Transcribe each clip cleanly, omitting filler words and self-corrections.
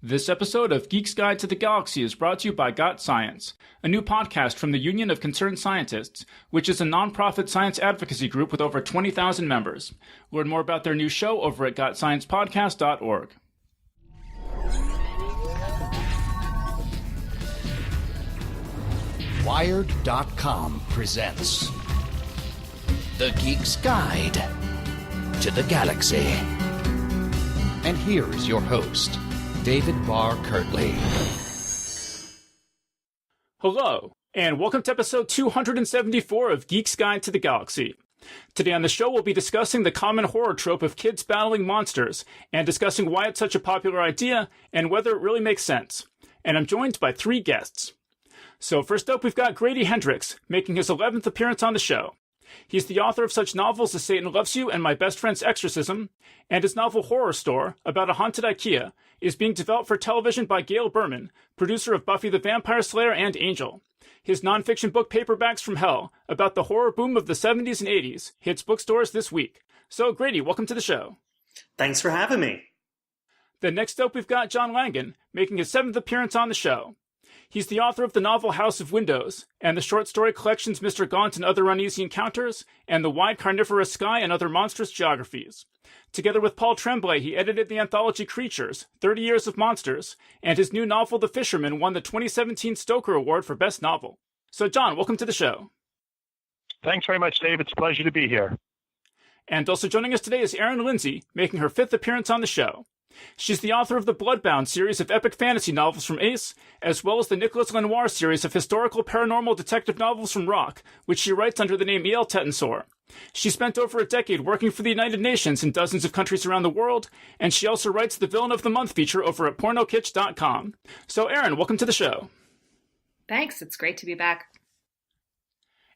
This episode of Geek's Guide to the Galaxy is brought to you by Got Science, a new podcast from the Union of Concerned Scientists, which is a nonprofit science advocacy group with over 20,000 members. Learn more about their new show over at gotsciencepodcast.org. Wired.com presents The Geek's Guide to the Galaxy. And here is your host, David Barr Kirtley. Hello, and welcome to episode 274 of Geek's Guide to the Galaxy. Today on the show, we'll be discussing the common horror trope of kids battling monsters, and discussing why it's such a popular idea, and whether it really makes sense. And I'm joined by three guests. So first up, we've got Grady Hendrix, making his 11th appearance on the show. He's the author of such novels as Satan Loves You and My Best Friend's Exorcism, and his novel Horror Store, about a haunted IKEA, is being developed for television by Gail Berman, producer of Buffy the Vampire Slayer and Angel. His nonfiction book Paperbacks from Hell, about the horror boom of the 70s and 80s, hits bookstores this week. So Grady, welcome to the show. Thanks for having me. Then next up, we've got John Langan, making his 7th appearance on the show. He's the author of the novel House of Windows, and the short story collections Mr. Gaunt and Other Uneasy Encounters, and The Wide Carnivorous Sky and Other Monstrous Geographies. Together with Paul Tremblay, he edited the anthology Creatures, 30 Years of Monsters, and his new novel The Fisherman won the 2017 Stoker Award for Best Novel. So John, welcome to the show. Thanks very much, Dave. It's a pleasure to be here. And also joining us today is Erin Lindsey, making her 5th appearance on the show. She's the author of the Bloodbound series of epic fantasy novels from Ace, as well as the Nicholas Lenoir series of historical paranormal detective novels from Rock, which she writes under the name E.L. Tetensor. She spent over a decade working for the United Nations in dozens of countries around the world, and she also writes the Villain of the Month feature over at pornokitsch.com. So Erin, welcome to the show. Thanks, it's great to be back.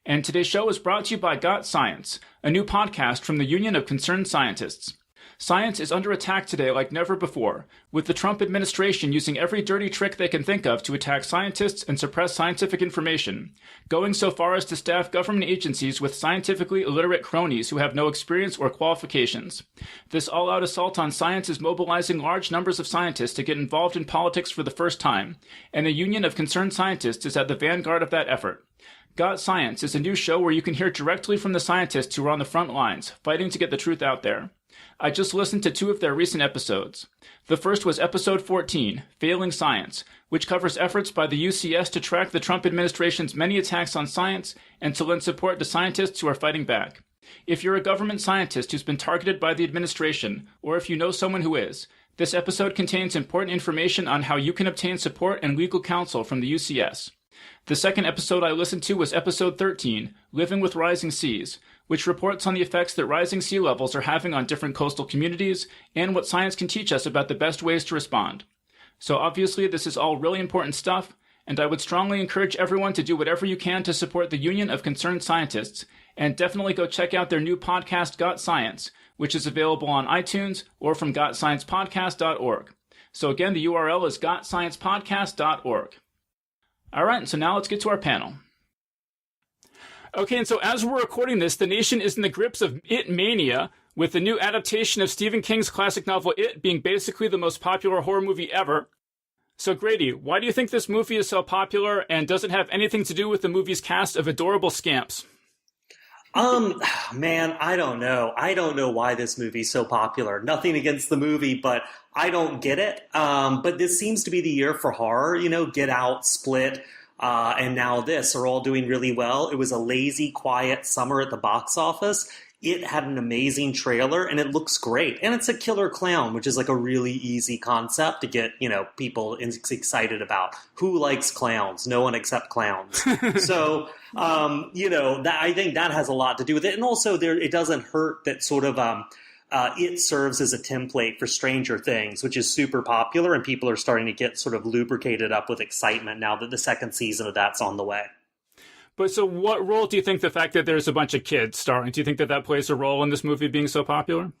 And today's show is brought to you by Got Science, a new podcast from the Union of Concerned Scientists. Science is under attack today like never before, with the Trump administration using every dirty trick they can think of to attack scientists and suppress scientific information, going so far as to staff government agencies with scientifically illiterate cronies who have no experience or qualifications. This all-out assault on science is mobilizing large numbers of scientists to get involved in politics for the first time, and the Union of Concerned Scientists is at the vanguard of that effort. Got Science is a new show where you can hear directly from the scientists who are on the front lines, fighting to get the truth out there. I just listened to 2 of their recent episodes. The first was episode 14, Failing Science, which covers efforts by the UCS to track the Trump administration's many attacks on science and to lend support to scientists who are fighting back. If you're a government scientist who's been targeted by the administration, or if you know someone who is, this episode contains important information on how you can obtain support and legal counsel from the UCS. The second episode I listened to was episode 13, Living with Rising Seas, which reports on the effects that rising sea levels are having on different coastal communities and what science can teach us about the best ways to respond. So obviously this is all really important stuff, and I would strongly encourage everyone to do whatever you can to support the Union of Concerned Scientists, and definitely go check out their new podcast Got Science, which is available on iTunes or from gotsciencepodcast.org. So again, the URL is gotsciencepodcast.org. All right, so now let's get to our panel. Okay, and so as we're recording this, the nation is in the grips of It Mania, with the new adaptation of Stephen King's classic novel It being basically the most popular horror movie ever. So Grady, why do you think this movie is so popular, and does it have anything to do with the movie's cast of adorable scamps? Man, I don't know. I don't know why this movie's so popular. Nothing against the movie, but I don't get it. But this seems to be the year for horror. You know, Get Out, Split, and now this are all doing really well. It was a lazy, quiet summer at the box office. It had an amazing trailer, and it looks great. And it's a killer clown, which is like a really easy concept to get, people excited about. Who likes clowns? No one except clowns. So, I think that has a lot to do with it. And also, it doesn't hurt that sort of it serves as a template for Stranger Things, which is super popular, and people are starting to get sort of lubricated up with excitement now that the second season of that's on the way. But so what role do you think the fact that there's a bunch of kids starring, do you think that plays a role in this movie being so popular?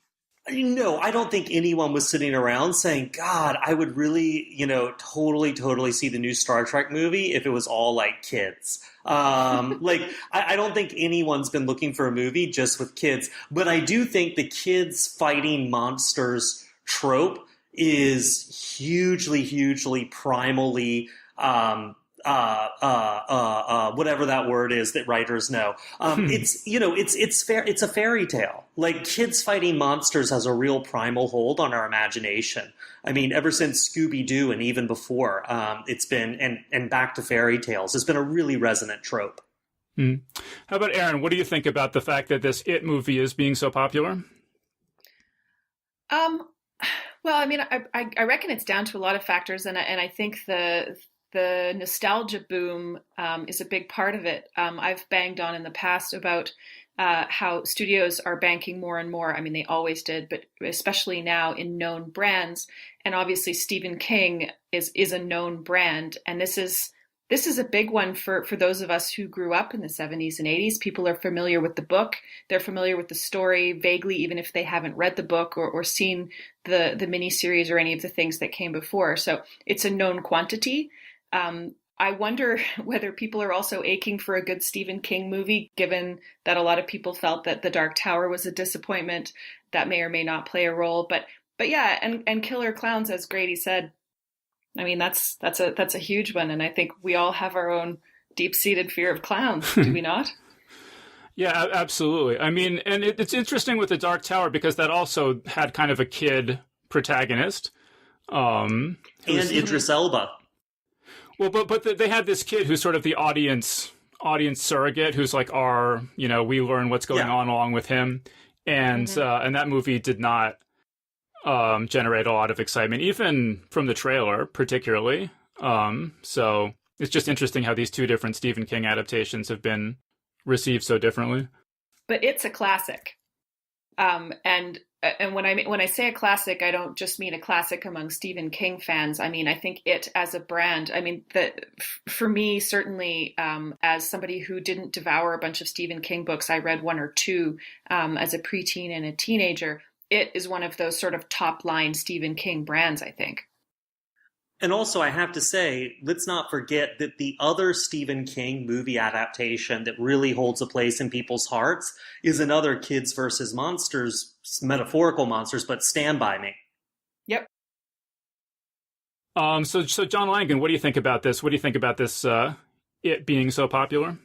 No, I don't think anyone was sitting around saying, God, I would really, totally see the new Star Trek movie if it was all like kids. I don't think anyone's been looking for a movie just with kids. But I do think the kids fighting monsters trope is hugely, hugely primally, whatever that word is that writers know. It's a fairy tale. Like, kids fighting monsters has a real primal hold on our imagination. I mean, ever since Scooby-Doo and even before, it's been, and back to fairy tales, it's been a really resonant trope. How about Erin? What do you think about the fact that this It movie is being so popular? Well, I mean, I reckon it's down to a lot of factors, and I think the nostalgia boom is a big part of it. I've banged on in the past about how studios are banking more and more. I mean, they always did, but especially now in known brands. And obviously, Stephen King is a known brand, and this is a big one for those of us who grew up in the 70s and 80s. People are familiar with the book. They're familiar with the story vaguely, even if they haven't read the book or seen the miniseries or any of the things that came before. So it's a known quantity. I wonder whether people are also aching for a good Stephen King movie, given that a lot of people felt that The Dark Tower was a disappointment. That may or may not play a role. But yeah, and Killer Clowns, as Grady said, I mean, that's a huge one. And I think we all have our own deep-seated fear of clowns, do we not? Yeah, absolutely. I mean, and it's interesting with The Dark Tower because that also had kind of a kid protagonist. And Idris Elba. Well, but they had this kid who's sort of the audience surrogate, who's like we learn what's going on along with him. And and that movie did not generate a lot of excitement, even from the trailer, particularly. So it's just interesting how these two different Stephen King adaptations have been received so differently. But it's a classic. And when I say a classic, I don't just mean a classic among Stephen King fans. I mean, I think it as a brand. I mean, for me, certainly, as somebody who didn't devour a bunch of Stephen King books, I read one or two as a preteen and a teenager. It is one of those sort of top line Stephen King brands, I think. And also, I have to say, let's not forget that the other Stephen King movie adaptation that really holds a place in people's hearts is another Kids versus Monsters, metaphorical monsters, but Stand By Me. Yep. So John Langan, what do you think about this? What do you think about this, it being so popular?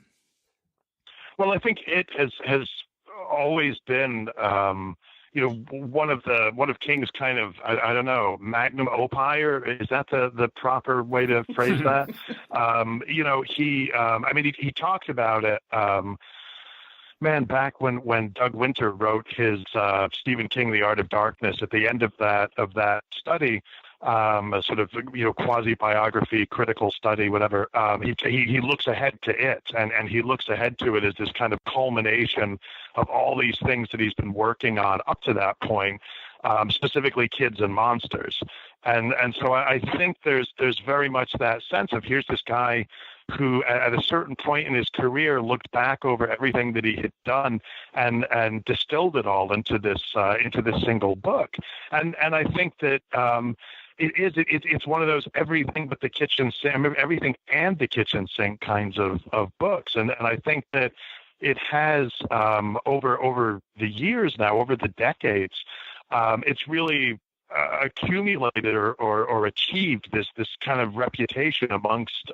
Well, I think it has always been, one of King's kind of, I don't know, magnum opus, or is that the proper way to phrase that? He talked about it, back when Doug Winter wrote his Stephen King, The Art of Darkness, at the end of that study, a sort of quasi-biography, critical study, whatever. He looks ahead to it, and he looks ahead to it as this kind of culmination of all these things that he's been working on up to that point, specifically Kids and Monsters, and so I think there's very much that sense of here's this guy who at a certain point in his career looked back over everything that he had done and distilled it all into this single book, and I think that. It's one of those everything but the kitchen sink, everything and the kitchen sink kinds of books, and I think that it has over the years now, over the decades, it's really accumulated or achieved this kind of reputation amongst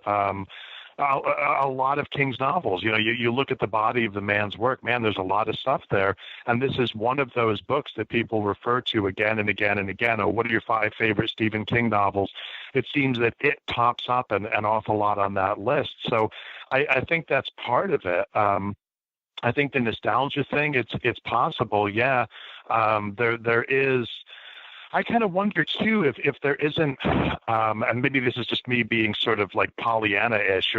a lot of King's novels. You look at the body of the man's work, man, there's a lot of stuff there. And this is one of those books that people refer to again and again and again. Oh, what are your 5 favorite Stephen King novels? It seems that it pops up an awful lot on that list. So I think that's part of it. I think the nostalgia thing, it's possible. Yeah. There is, I kind of wonder too if there isn't, and maybe this is just me being sort of like Pollyanna-ish,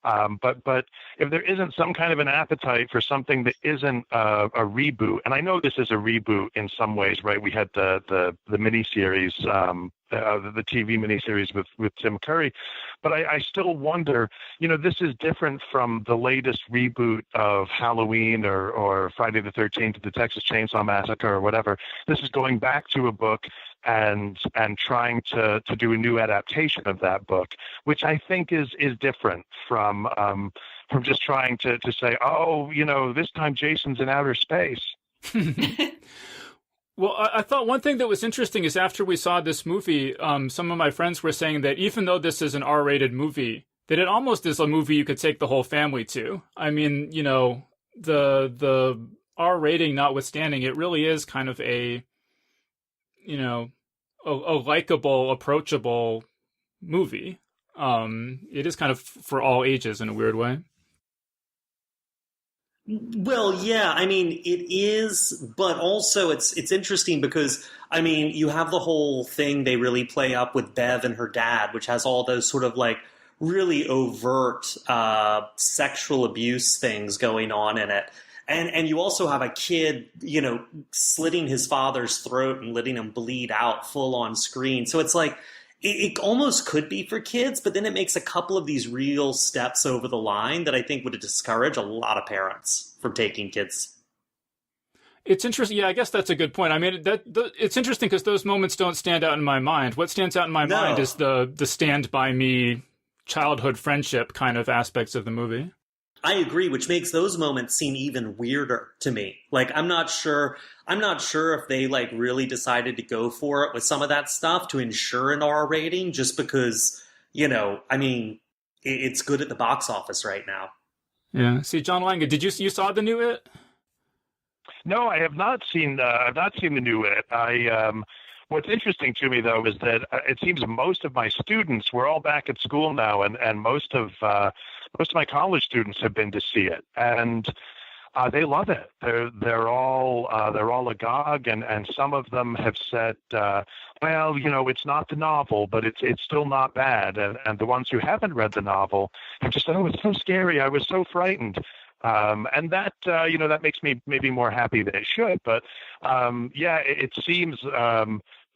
but if there isn't some kind of an appetite for something that isn't a reboot, and I know this is a reboot in some ways, right? We had the miniseries, the TV miniseries with Tim Curry, but I still wonder, this is different from the latest reboot of Halloween or Friday the 13th, the Texas Chainsaw Massacre or whatever. This is going back to a book and trying to do a new adaptation of that book, which I think is different from just trying to say, oh, this time Jason's in outer space. Well, I thought one thing that was interesting is after we saw this movie, some of my friends were saying that even though this is an R-rated movie, that it almost is a movie you could take the whole family to. I mean, you know, the R rating notwithstanding, it really is kind of a, you know, a likable, approachable movie. It is kind of for all ages in a weird way. Well, yeah, I mean, it is, but also it's interesting because, I mean, you have the whole thing they really play up with Bev and her dad, which has all those sort of like really overt sexual abuse things going on in it. And you also have a kid, you know, slitting his father's throat and letting him bleed out full on screen. So it's like, it almost could be for kids, but then it makes a couple of these real steps over the line that I think would discourage a lot of parents from taking kids. It's interesting. Yeah, I guess that's a good point. I mean, it's interesting because those moments don't stand out in my mind. What stands out in my mind is the Stand By Me childhood friendship kind of aspects of the movie. I agree, which makes those moments seem even weirder to me. Like, I'm not sure if they like really decided to go for it with some of that stuff to ensure an R rating just because, you know, I mean, it's good at the box office right now. Yeah. See, John Langan, you saw the new It? No, I have not seen. I've not seen the new It. What's interesting to me though is that it seems most of my students, we're all back at school now, and most of my college students have been to see it, and they love it. They're all agog, and some of them have said, well, you know, it's not the novel, but it's still not bad. And the ones who haven't read the novel have just said, oh, it's so scary. I was so frightened. And that, you know, that makes me maybe more happy than it should. But yeah, it seems.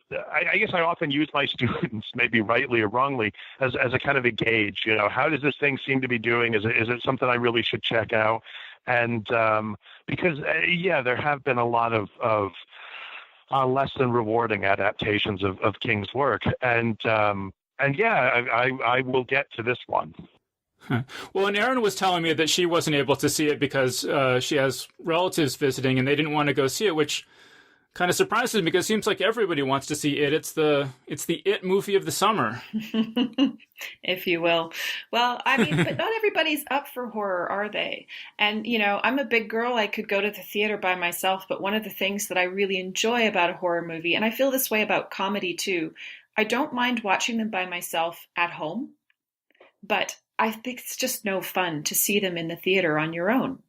I guess I often use my students, maybe rightly or wrongly, as a kind of a gauge. You know, how does this thing seem to be doing? Is it something I really should check out? And because yeah, there have been a lot of less than rewarding adaptations of King's work, and yeah, I will get to this one. Huh. Well, and Erin was telling me that she wasn't able to see it because she has relatives visiting, and they didn't want to go see it, which kind of surprises me because it seems like everybody wants to see it. It's the It movie of the summer, if you will. Well, I mean, but not everybody's up for horror, are they? And, you know, I'm a big girl. I could go to the theater by myself. But one of the things that I really enjoy about a horror movie, and I feel this way about comedy too, I don't mind watching them by myself at home. But I think it's just no fun to see them in the theater on your own.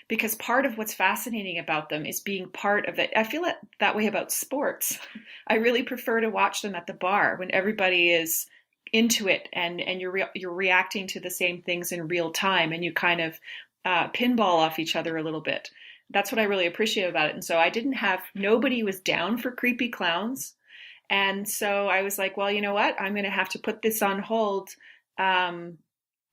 Because part of what's fascinating about them is being part of it. I feel that way about sports. I really prefer to watch them at the bar when everybody is into it and you're reacting to the same things in real time and you kind of pinball off each other a little bit. That's what I really appreciate about it. And so nobody was down for creepy clowns. And so I was like, well, you know what? I'm going to have to put this on hold.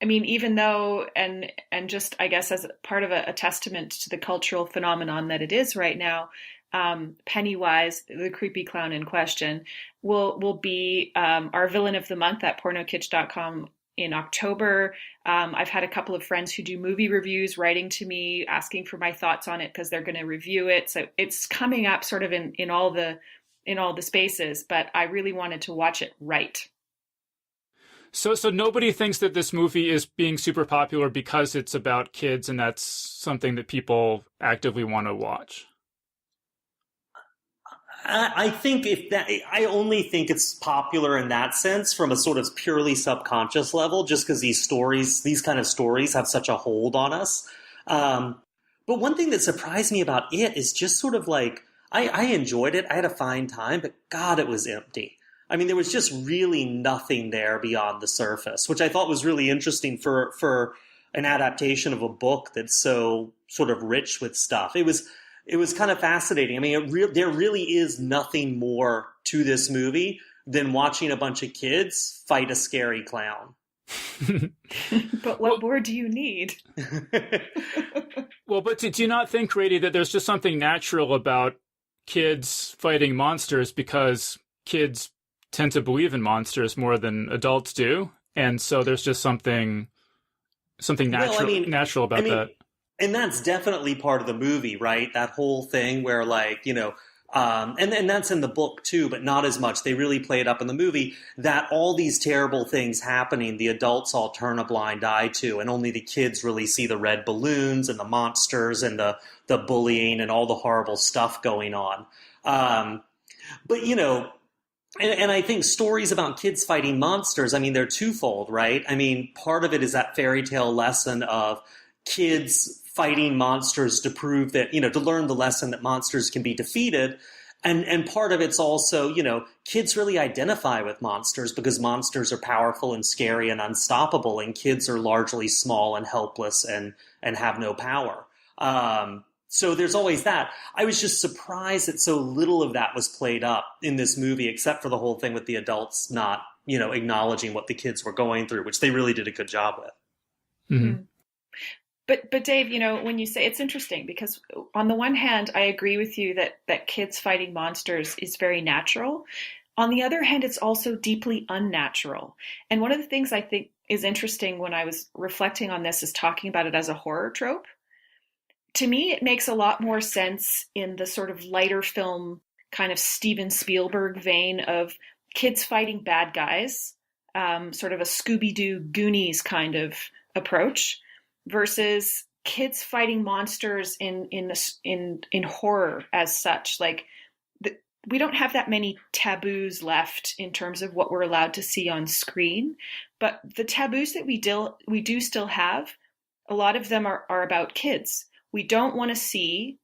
I mean, even though, and just, I guess, as part of a testament to the cultural phenomenon that it is right now, Pennywise, the creepy clown in question, will be our villain of the month at pornokitsch.com in October. I've had a couple of friends who do movie reviews writing to me, asking for my thoughts on it because they're going to review it. So it's coming up sort of in all the spaces, but I really wanted to watch it right. So nobody thinks that this movie is being super popular because it's about kids and that's something that people actively want to watch. I think I only think it's popular in that sense from a sort of purely subconscious level, just because these kind of stories have such a hold on us. But one thing that surprised me about it is just sort of like, I enjoyed it. I had a fine time, but God, it was empty. I mean, there was just really nothing there beyond the surface, which I thought was really interesting for an adaptation of a book that's so sort of rich with stuff. It was kind of fascinating. I mean, there really is nothing more to this movie than watching a bunch of kids fight a scary clown. But what more do you need? Well, but do you not think, Grady, that there's just something natural about kids fighting monsters because kids tend to believe in monsters more than adults do, and so there's just something natural about that. And that's definitely part of the movie, right? That whole thing where, like, you know, And that's in the book too, but not as much. They really play it up in the movie that all these terrible things happening, the adults all turn a blind eye to, and only the kids really see the red balloons and the monsters and the bullying and all the horrible stuff going on. But, you know, and I think stories about kids fighting monsters, I mean, they're twofold, right? I mean, part of it is that fairy tale lesson of kids fighting monsters to prove that, you know, to learn the lesson that monsters can be defeated. And part of it's also, you know, kids really identify with monsters because monsters are powerful and scary and unstoppable, and kids are largely small and helpless and have no power. So there's always that. I was just surprised that so little of that was played up in this movie, except for the whole thing with the adults not, you know, acknowledging what the kids were going through, which they really did a good job with. Mm-hmm. But Dave, you know, when you say, it's interesting because on the one hand, I agree with you that kids fighting monsters is very natural. On the other hand, it's also deeply unnatural. And one of the things I think is interesting when I was reflecting on this is talking about it as a horror trope. To me, it makes a lot more sense in the sort of lighter film kind of Steven Spielberg vein of kids fighting bad guys, sort of a Scooby-Doo Goonies kind of approach, versus kids fighting monsters in horror as such. Like we don't have that many taboos left in terms of what we're allowed to see on screen, but the taboos that we do still have, a lot of them are about kids. We don't want to see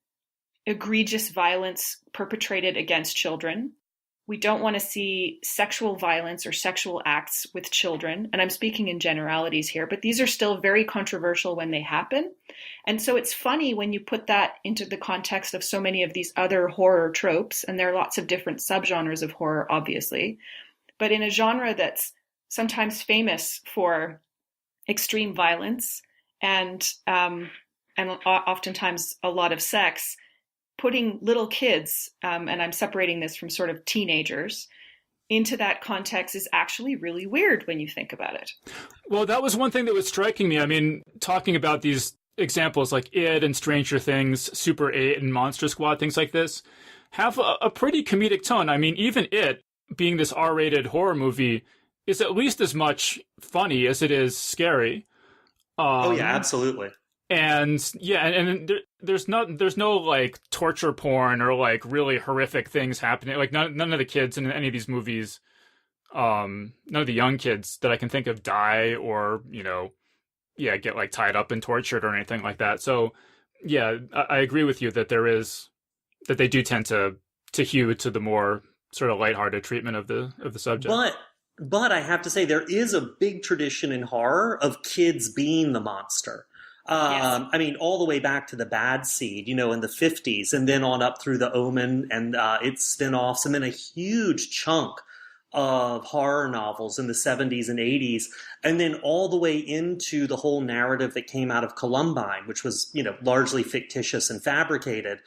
egregious violence perpetrated against children. We don't want to see sexual violence or sexual acts with children. And I'm speaking in generalities here, but these are still very controversial when they happen. And so it's funny when you put that into the context of so many of these other horror tropes, and there are lots of different subgenres of horror, obviously, but in a genre that's sometimes famous for extreme violence and oftentimes a lot of sex, putting little kids, and I'm separating this from sort of teenagers, into that context is actually really weird when you think about it. Well, that was one thing that was striking me. I mean, talking about these examples like It and Stranger Things, Super 8 and Monster Squad, things like this, have a pretty comedic tone. I mean, even It, being this R-rated horror movie, is at least as much funny as it is scary. Oh, yeah, absolutely. And yeah, and there's no like torture porn or like really horrific things happening. Like none of the kids in any of these movies, none of the young kids that I can think of die or, you know, yeah, get like tied up and tortured or anything like that. So yeah, I agree with you that that they do tend to hew to the more sort of lighthearted treatment of the subject. But I have to say there is a big tradition in horror of kids being the monster. Yes. I mean, all the way back to the Bad Seed, you know, in the 50s, and then on up through the Omen and its spin-offs, and then a huge chunk of horror novels in the 70s and 80s, and then all the way into the whole narrative that came out of Columbine, which was, you know, largely fictitious and fabricated.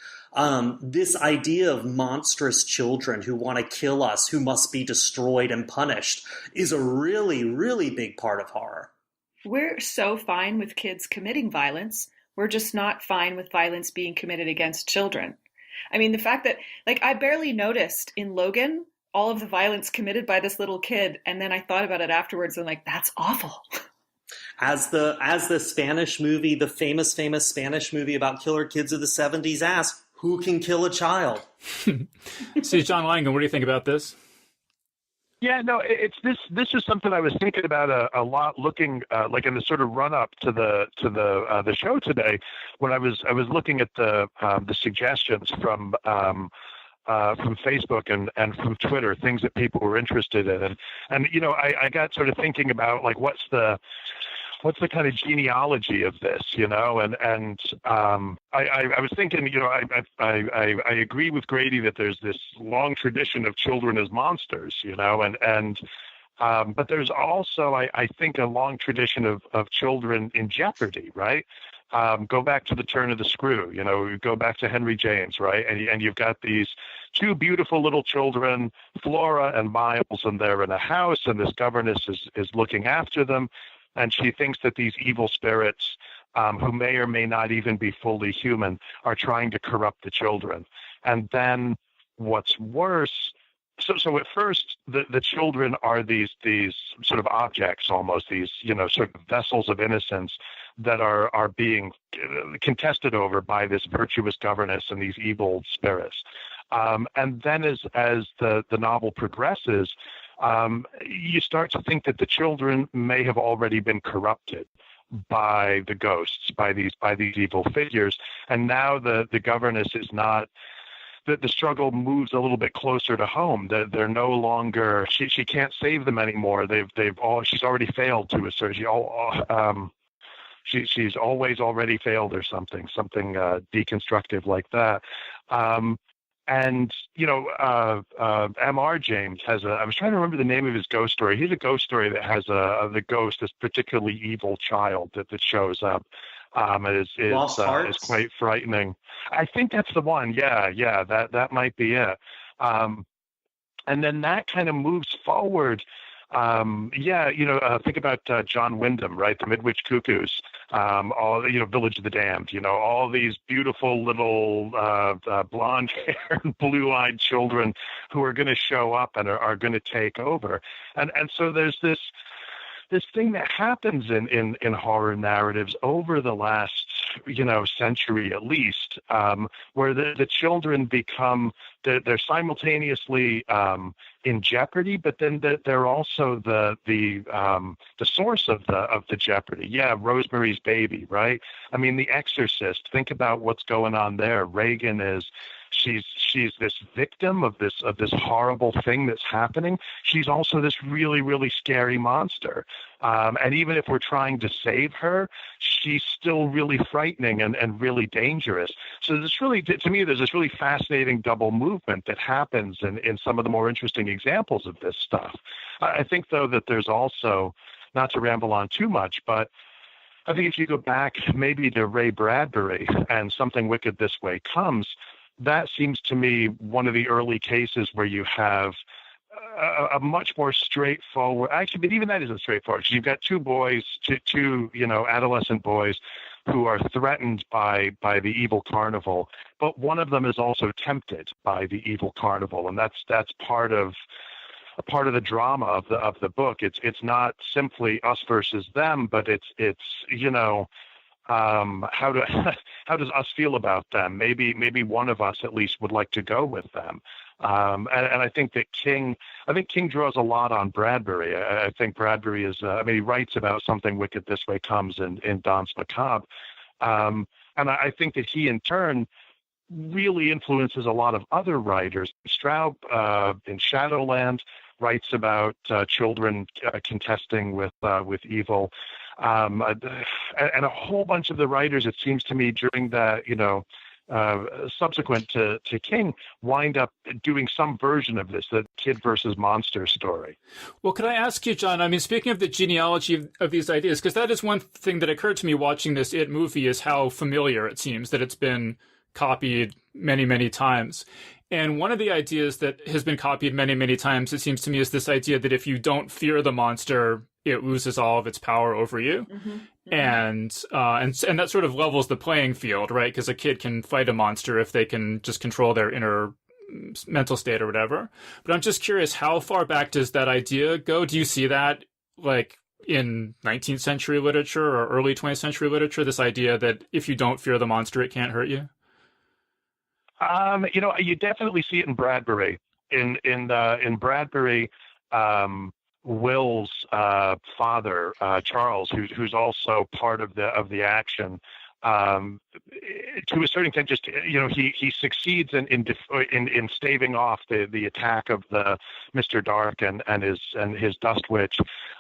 This idea of monstrous children who want to kill us, who must be destroyed and punished, is a really, really big part of horror. We're so fine with kids committing violence. We're just not fine with violence being committed against children. I mean, the fact that, like, I barely noticed in Logan all of the violence committed by this little kid, and then I thought about it afterwards and like, that's awful. As the Spanish movie, the famous Spanish movie about killer kids of the 70s asked, who can kill a child? See, John Langan, what do you think about this? Yeah, no, it's this is something I was thinking about a lot, looking like in the sort of run up to the show today, when I was looking at the suggestions from Facebook and from Twitter, things that people were interested in, and you know, I got sort of thinking about like what's the kind of genealogy of this, you know, and I was thinking, you know, I agree with Grady that there's this long tradition of children as monsters, you know, and but there's also, I think, a long tradition of children in jeopardy, right? Go back to the turn of the screw, you know, go back to Henry James, right? And you've got these two beautiful little children, Flora and Miles, and they're in a house, and this governess is looking after them. And she thinks that these evil spirits, who may or may not even be fully human, are trying to corrupt the children. And then what's worse, so at first the children are these sort of objects, almost these sort of vessels of innocence that are being contested over by this virtuous governess and these evil spirits. And then as the novel progresses, you start to think that the children may have already been corrupted by the ghosts, by these evil figures, and now the governess is not. The struggle moves a little bit closer to home. They're no longer. She can't save them anymore. She's already failed to a certain. She's always already failed or something deconstructive like that. And M.R. James has I was trying to remember the name of his ghost story. He's a ghost story that has the ghost, this particularly evil child that shows up. Is quite frightening. I think that's the one. Yeah, that might be it. And then that kind of moves forward. Think about John Wyndham, right? The Midwich Cuckoos, Village of the Damned. All these beautiful little blonde-haired, blue-eyed children who are going to show up and are going to take over. And so there's this thing that happens in horror narratives over the last century at least, where the children become they're simultaneously in jeopardy, but then they're also the source of the jeopardy. Yeah, Rosemary's Baby, right? I mean, The Exorcist. Think about what's going on there. Reagan is. She's this victim of this horrible thing that's happening. She's also this really, really scary monster. And even if we're trying to save her, she's still really frightening and really dangerous. So there's this really fascinating double movement that happens in some of the more interesting examples of this stuff. I think, though, that there's also, not to ramble on too much, but I think if you go back maybe to Ray Bradbury and Something Wicked This Way Comes, that seems to me one of the early cases where you have a much more straightforward. Actually, but even that isn't straightforward. You've got two adolescent boys who are threatened by the evil carnival, but one of them is also tempted by the evil carnival, and that's part of the drama of the book. It's not simply us versus them, but it's how does us feel about them? Maybe one of us at least would like to go with them. And I think that King draws a lot on Bradbury. I think Bradbury is. He writes about Something Wicked This Way Comes in Danse Macabre, and I think that he in turn really influences a lot of other writers. Straub in Shadowland writes about children contesting with evil. And a whole bunch of the writers, it seems to me, during that, subsequent to King, wind up doing some version of this, the kid versus monster story. Well, could I ask you, John, speaking of the genealogy of these ideas, because that is one thing that occurred to me watching this It movie, is how familiar it seems that it's been copied many, many times. And one of the ideas that has been copied many, many times, it seems to me, is this idea that if you don't fear the monster, it loses all of its power over you. Mm-hmm. Mm-hmm. And that sort of levels the playing field, right? Because a kid can fight a monster if they can just control their inner mental state or whatever. But I'm just curious, how far back does that idea go? Do you see that like in 19th century literature or early 20th century literature, this idea that if you don't fear the monster, it can't hurt you? You definitely see it in Bradbury. In Bradbury, Will's father, Charles, who's also part of the action, to a certain extent, just he succeeds in staving off the attack of the Mr. Dark and his Dust Witch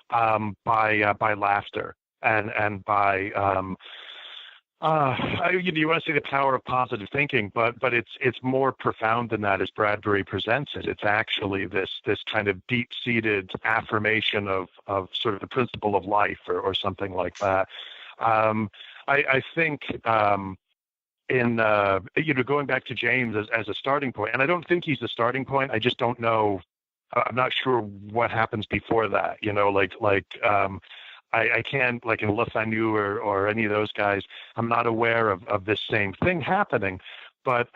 by laughter and by. You want to say the power of positive thinking, but it's more profound than that as Bradbury presents it. It's actually this kind of deep-seated affirmation of sort of the principle of life or something like that. I think in going back to James as a starting point, and I don't think he's the starting point. I just don't know. I'm not sure what happens before that. I can't, like in Le Fanu or any of those guys, I'm not aware of this same thing happening. But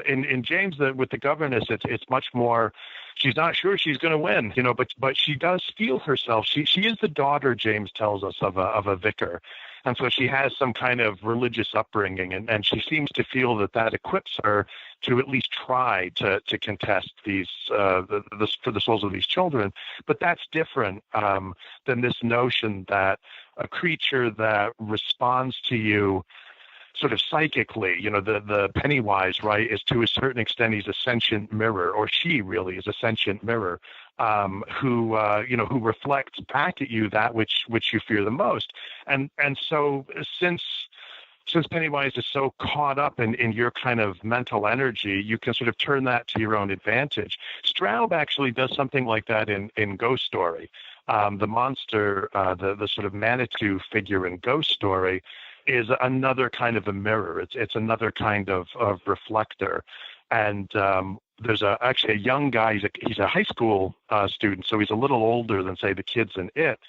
in James, with the governess, it's much more. She's not sure she's going to win, but she does feel herself. She is the daughter, James tells us, of a vicar, and so she has some kind of religious upbringing, and she seems to feel that equips her to at least try to contest these for the souls of these children. But that's different than this notion that a creature that responds to you sort of psychically, the Pennywise, right, is to a certain extent, he's a sentient mirror, or she really is a sentient mirror, who reflects back at you that which you fear the most. And so since Pennywise is so caught up in your kind of mental energy, you can sort of turn that to your own advantage. Straub actually does something like that in Ghost Story. The monster, the sort of Manitou figure in Ghost Story, is another kind of a mirror. It's another kind of reflector. And there's actually a young guy. He's a high school student, so he's a little older than, say, the kids in It.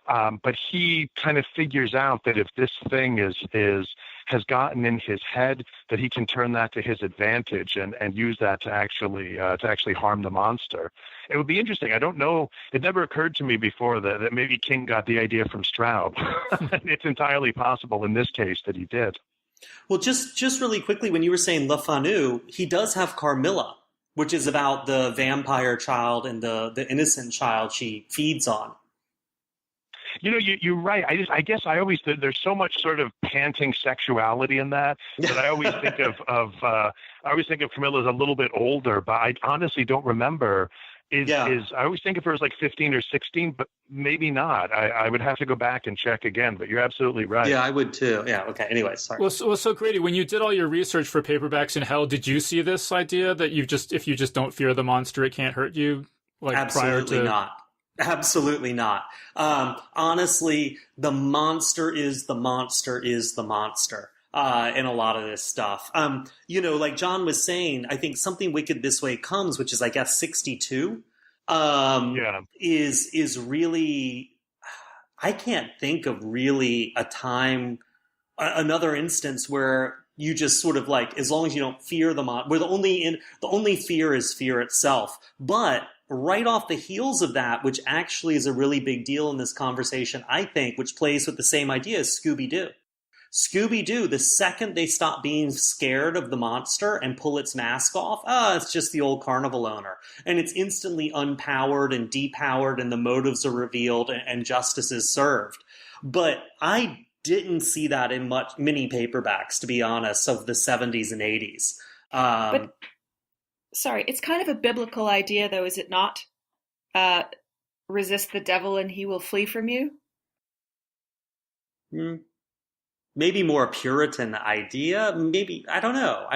But he kind of figures out that if this thing has gotten in his head, that he can turn that to his advantage and use that to actually harm the monster. It would be interesting. I don't know. It never occurred to me before that maybe King got the idea from Straub. It's entirely possible in this case that he did. Well, just really quickly, when you were saying Le Fanu, he does have Carmilla, which is about the vampire child and the innocent child she feeds on. You're right. I guess I always there's so much sort of panting sexuality in that I always think of Camilla as a little bit older, but I honestly don't remember. I always think of her as like 15 or 16, but maybe not. I would have to go back and check again, but you're absolutely right. Yeah, I would too. Yeah. Okay. Anyway, sorry. Well, so Grady, when you did all your research for Paperbacks in Hell, did you see this idea that if you just don't fear the monster, it can't hurt you? Like Absolutely prior to... not. Absolutely not. Honestly, the monster is the monster is the monster in a lot of this stuff. Like John was saying, I think Something Wicked This Way Comes, which is, I guess, 62, is really, I can't think of really a time, another instance where you just sort of like, as long as you don't fear the monster, where the only fear is fear itself. But right off the heels of that, which actually is a really big deal in this conversation, I think, which plays with the same idea as Scooby-Doo. Scooby-Doo, the second they stop being scared of the monster and pull its mask off, it's just the old carnival owner. And it's instantly unpowered and depowered, and the motives are revealed and justice is served. But I didn't see that in many paperbacks, to be honest, of the 70s and 80s. But sorry, it's kind of a biblical idea, though, is it not? Resist the devil and he will flee from you? Maybe more a Puritan idea. Maybe, I don't know.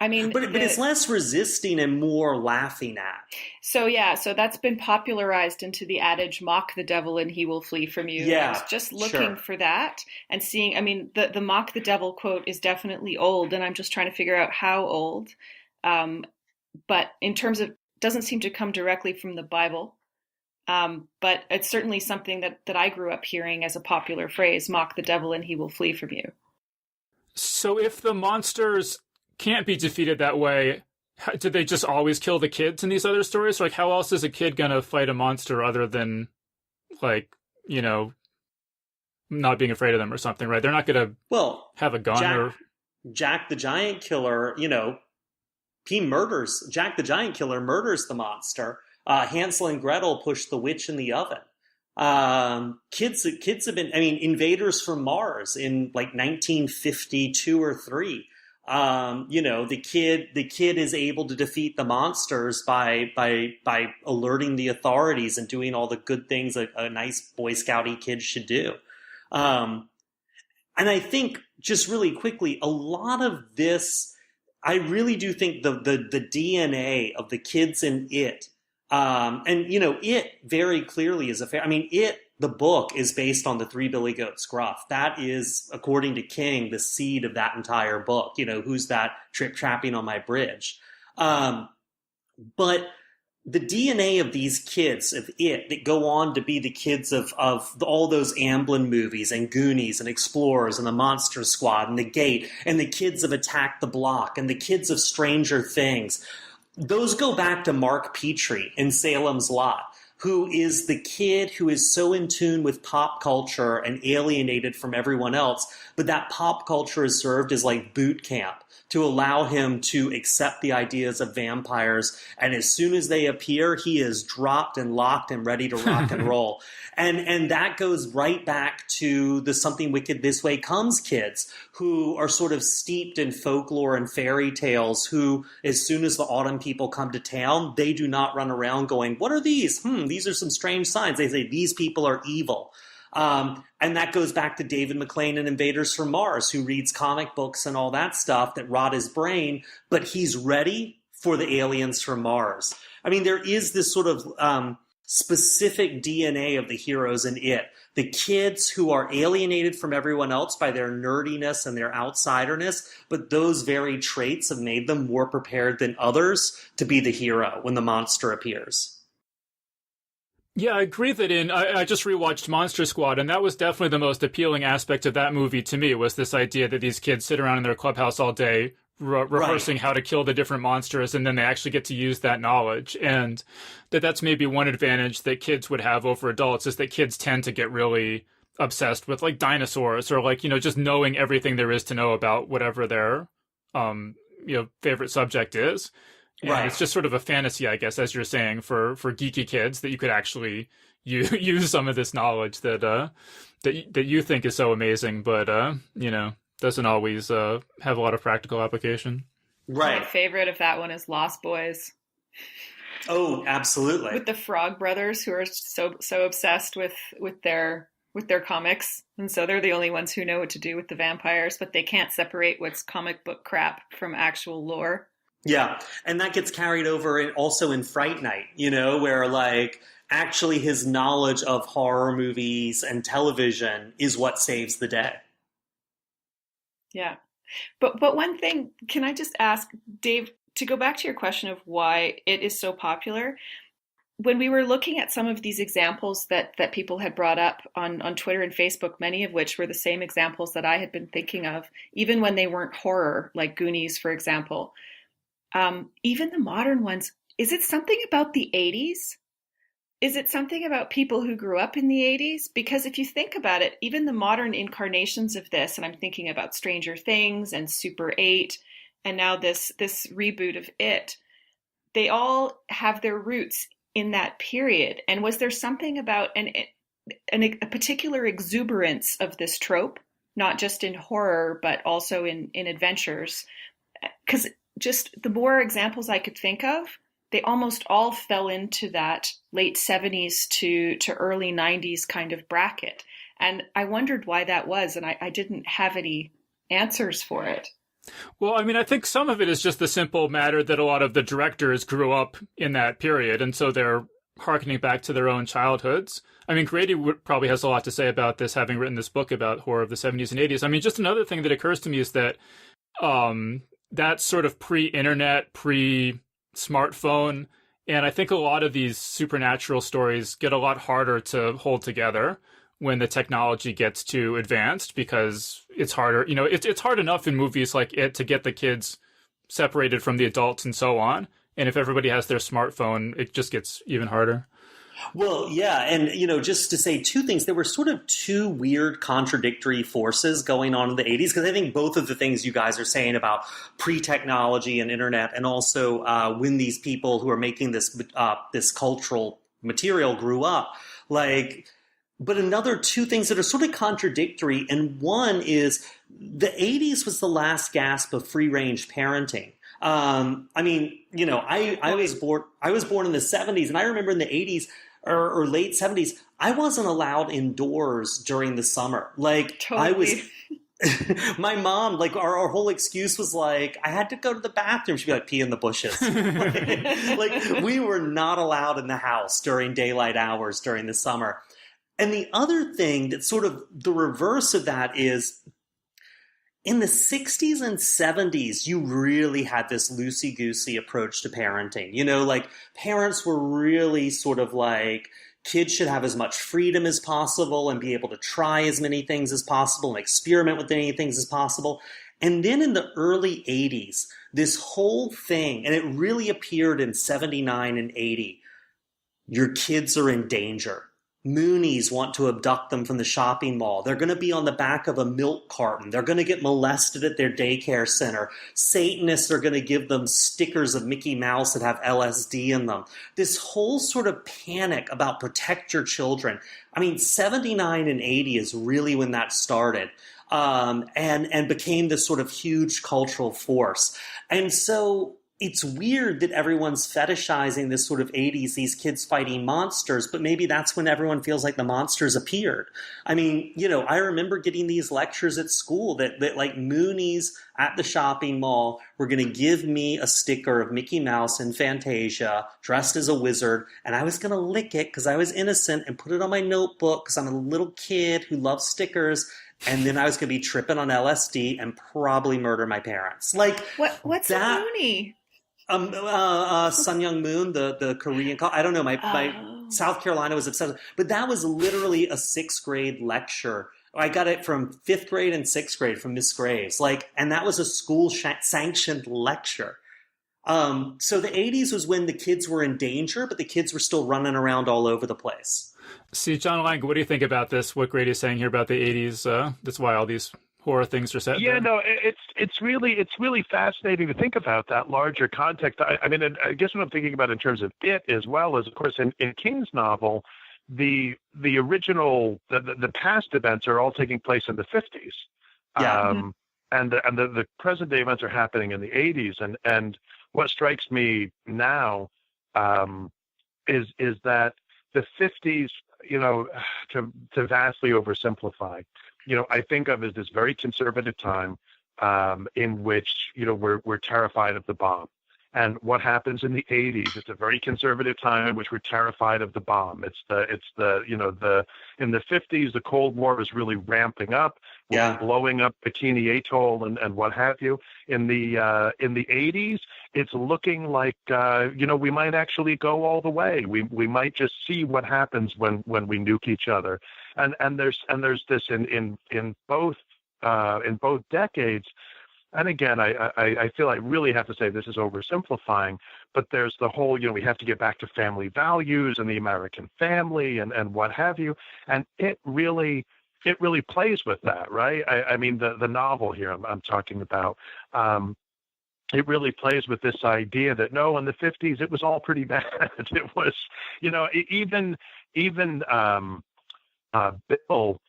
I mean, but it's less resisting and more laughing at. So that's been popularized into the adage, mock the devil and he will flee from you. Yeah, I was just looking for that and seeing, I mean, the mock the devil quote is definitely old, and I'm just trying to figure out how old. But in terms of, doesn't seem to come directly from the Bible. But it's certainly something that I grew up hearing as a popular phrase, mock the devil and he will flee from you. So if the monsters can't be defeated that way, did they just always kill the kids in these other stories? Like, how else is a kid going to fight a monster other than, like, not being afraid of them or something, right? They're not going to have a gun Jack the Giant Killer, Jack the Giant Killer murders the monster. Hansel and Gretel push the witch in the oven. Kids have been, Invaders from Mars in like 1952 or 3. The kid is able to defeat the monsters by alerting the authorities and doing all the good things a nice Boy Scouty kid should do. And I think, just really quickly, a lot of this, I really do think the DNA of the kids in It, It very clearly is the book is based on the Three Billy Goats Gruff. That is, according to King, the seed of that entire book. Who's that trip trapping on my bridge? But the DNA of these kids of it that go on to be the kids of all those Amblin movies and Goonies and Explorers and the Monster Squad and The Gate and the kids of Attack the Block and the kids of Stranger Things, those go back to Mark Petrie in Salem's Lot, who is the kid who is so in tune with pop culture and alienated from everyone else, but that pop culture is served as like boot camp to allow him to accept the ideas of vampires. And as soon as they appear, he is dropped and locked and ready to rock and roll. And that goes right back to the Something Wicked This Way Comes kids, who are sort of steeped in folklore and fairy tales, who, as soon as the autumn people come to town, they do not run around going, what are these? These are some strange signs. They say, these people are evil. And that goes back to David McLean and Invaders from Mars, who reads comic books and all that stuff that rot his brain, but he's ready for the aliens from Mars. I mean, there is this sort of specific DNA of the heroes in it. The kids who are alienated from everyone else by their nerdiness and their outsiderness, but those very traits have made them more prepared than others to be the hero when the monster appears. Yeah, I agree that I just rewatched Monster Squad, and that was definitely the most appealing aspect of that movie to me, was this idea that these kids sit around in their clubhouse all day rehearsing how to kill the different monsters, and then they actually get to use that knowledge. And that's maybe one advantage that kids would have over adults, is that kids tend to get really obsessed with like dinosaurs, or like, just knowing everything there is to know about whatever their favorite subject is. And it's just sort of a fantasy, I guess, as you're saying, for geeky kids, that you could actually use some of this knowledge that you think is so amazing, but doesn't always have a lot of practical application. Right. My favorite of that one is Lost Boys. Oh, absolutely. With the Frog Brothers, who are so obsessed with their comics, and so they're the only ones who know what to do with the vampires, but they can't separate what's comic book crap from actual lore. Yeah, and that gets carried over also in Fright Night, where like actually his knowledge of horror movies and television is what saves the day. Yeah. But one thing, can I just ask, Dave, to go back to your question of why it is so popular? When we were looking at some of these examples that people had brought up on Twitter and Facebook, many of which were the same examples that I had been thinking of, even when they weren't horror, like Goonies, for example. Even the modern ones, is it something about the 80s? Is it something about people who grew up in the 80s? Because if you think about it, even the modern incarnations of this, and I'm thinking about Stranger Things and Super 8, and now this reboot of It, they all have their roots in that period. And was there something about a particular exuberance of this trope, not just in horror, but also in adventures? Because just the more examples I could think of, they almost all fell into that late 70s to early 90s kind of bracket. And I wondered why that was, and I didn't have any answers for it. Well, I mean, I think some of it is just the simple matter that a lot of the directors grew up in that period, and so they're hearkening back to their own childhoods. I mean, Grady probably has a lot to say about this, having written this book about horror of the 70s and 80s. I mean, just another thing that occurs to me is that that's sort of pre-internet, pre-smartphone, and I think a lot of these supernatural stories get a lot harder to hold together when the technology gets too advanced, because it's harder. It's hard enough in movies like It to get the kids separated from the adults and so on. And if everybody has their smartphone, it just gets even harder. Well, yeah. And, just to say two things, there were sort of two weird contradictory forces going on in the 80s, because I think both of the things you guys are saying about pre-technology and internet, and also when these people who are making this cultural material grew up, but another two things that are sort of contradictory. And one is the 80s was the last gasp of free-range parenting. I was born in the 70s, and I remember in the 80s or late 70s, I wasn't allowed indoors during the summer. Totally. My mom, our whole excuse was I had to go to the bathroom. She'd be like, pee in the bushes. We were not allowed in the house during daylight hours during the summer. And the other thing that's sort of the reverse of that is, in the 60s and 70s, you really had this loosey-goosey approach to parenting. Like parents were really sort of like, kids should have as much freedom as possible and be able to try as many things as possible and experiment with many things as possible. And then in the early 80s, this whole thing, and it really appeared in 79 and 80, your kids are in danger. Moonies want to abduct them from the shopping mall. They're going to be on the back of a milk carton. They're going to get molested at their daycare center. Satanists are going to give them stickers of Mickey Mouse that have LSD in them. This whole sort of panic about protect your children. I mean, 79 and 80 is really when that started. And became this sort of huge cultural force. And so it's weird that everyone's fetishizing this sort of 80s, these kids fighting monsters, but maybe that's when everyone feels like the monsters appeared. I mean, I remember getting these lectures at school that like Moonies at the shopping mall were going to give me a sticker of Mickey Mouse in Fantasia dressed as a wizard, and I was going to lick it because I was innocent and put it on my notebook because I'm a little kid who loves stickers. And then I was going to be tripping on LSD and probably murder my parents. Like what's that, a Mooney? Sun Young Moon, the Korean. I don't know. My South Carolina was obsessed. But that was literally a 6th grade lecture. I got it from 5th grade and 6th grade from Miss Graves. And that was a school sanctioned lecture. So the 80s was when the kids were in danger, but the kids were still running around all over the place. See, John Langan, what do you think about this? What Grady is saying here about the 80s? That's why all these horror things are set. Yeah, there. no, it's really fascinating to think about that larger context. I mean, I guess what I'm thinking about in terms of it as well is, of course, in King's novel, the original the past events are all taking place in the 50s. Yeah. And the present day events are happening in the 80s. And what strikes me now is that the 50s, to vastly oversimplify, I think of as this very conservative time in which, we're terrified of the bomb. And what happens in the 80s, it's a very conservative time in which we're terrified of the bomb. It's in the 50s, the Cold War is really ramping up. We're blowing up Bikini Atoll and what have you. In the 80s, it's looking like, we might actually go all the way. We might just see what happens when we nuke each other. And there's this in both decades. And again, I feel I really have to say this is oversimplifying, but there's the whole, we have to get back to family values and the American family and what have you. And it really plays with that, right? I mean, the novel here I'm talking about, it really plays with this idea that no, in the 50s, it was all pretty bad. It was, even Bill,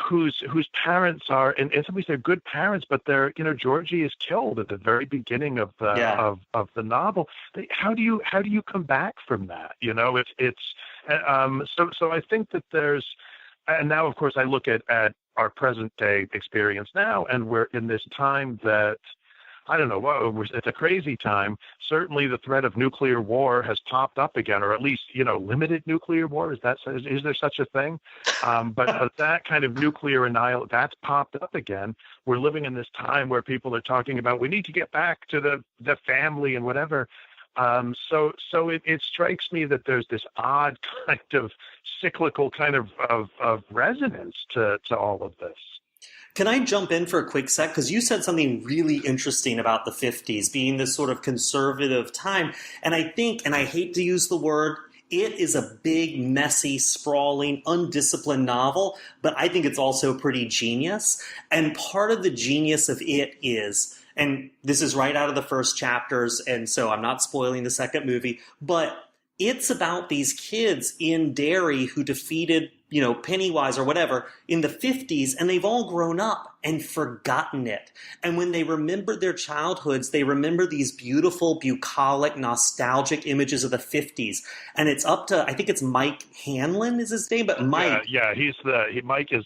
whose parents are, and in some ways they're good parents, but they're, Georgie is killed at the very beginning of the of the novel. How do you come back from that? So I think that there's, and now of course I look at our present day experience now, and we're in this time that, I don't know, it's a crazy time. Certainly the threat of nuclear war has popped up again, or at least, limited nuclear war. Is there such a thing? But that kind of nuclear annihilation, that's popped up again. We're living in this time where people are talking about, we need to get back to the family and whatever. So it strikes me that there's this odd kind of cyclical kind of resonance to all of this. Can I jump in for a quick sec? Because you said something really interesting about the 50s being this sort of conservative time. And I think, and I hate to use the word, it is a big, messy, sprawling, undisciplined novel, but I think it's also pretty genius. And part of the genius of it is, and this is right out of the first chapters, and so I'm not spoiling the second movie, but it's about these kids in Derry who defeated, Pennywise or whatever in the 50s, and they've all grown up and forgotten it. And when they remember their childhoods, they remember these beautiful, bucolic, nostalgic images of the 50s. And it's up to, I think it's Mike Hanlon is his name, but Mike. Mike is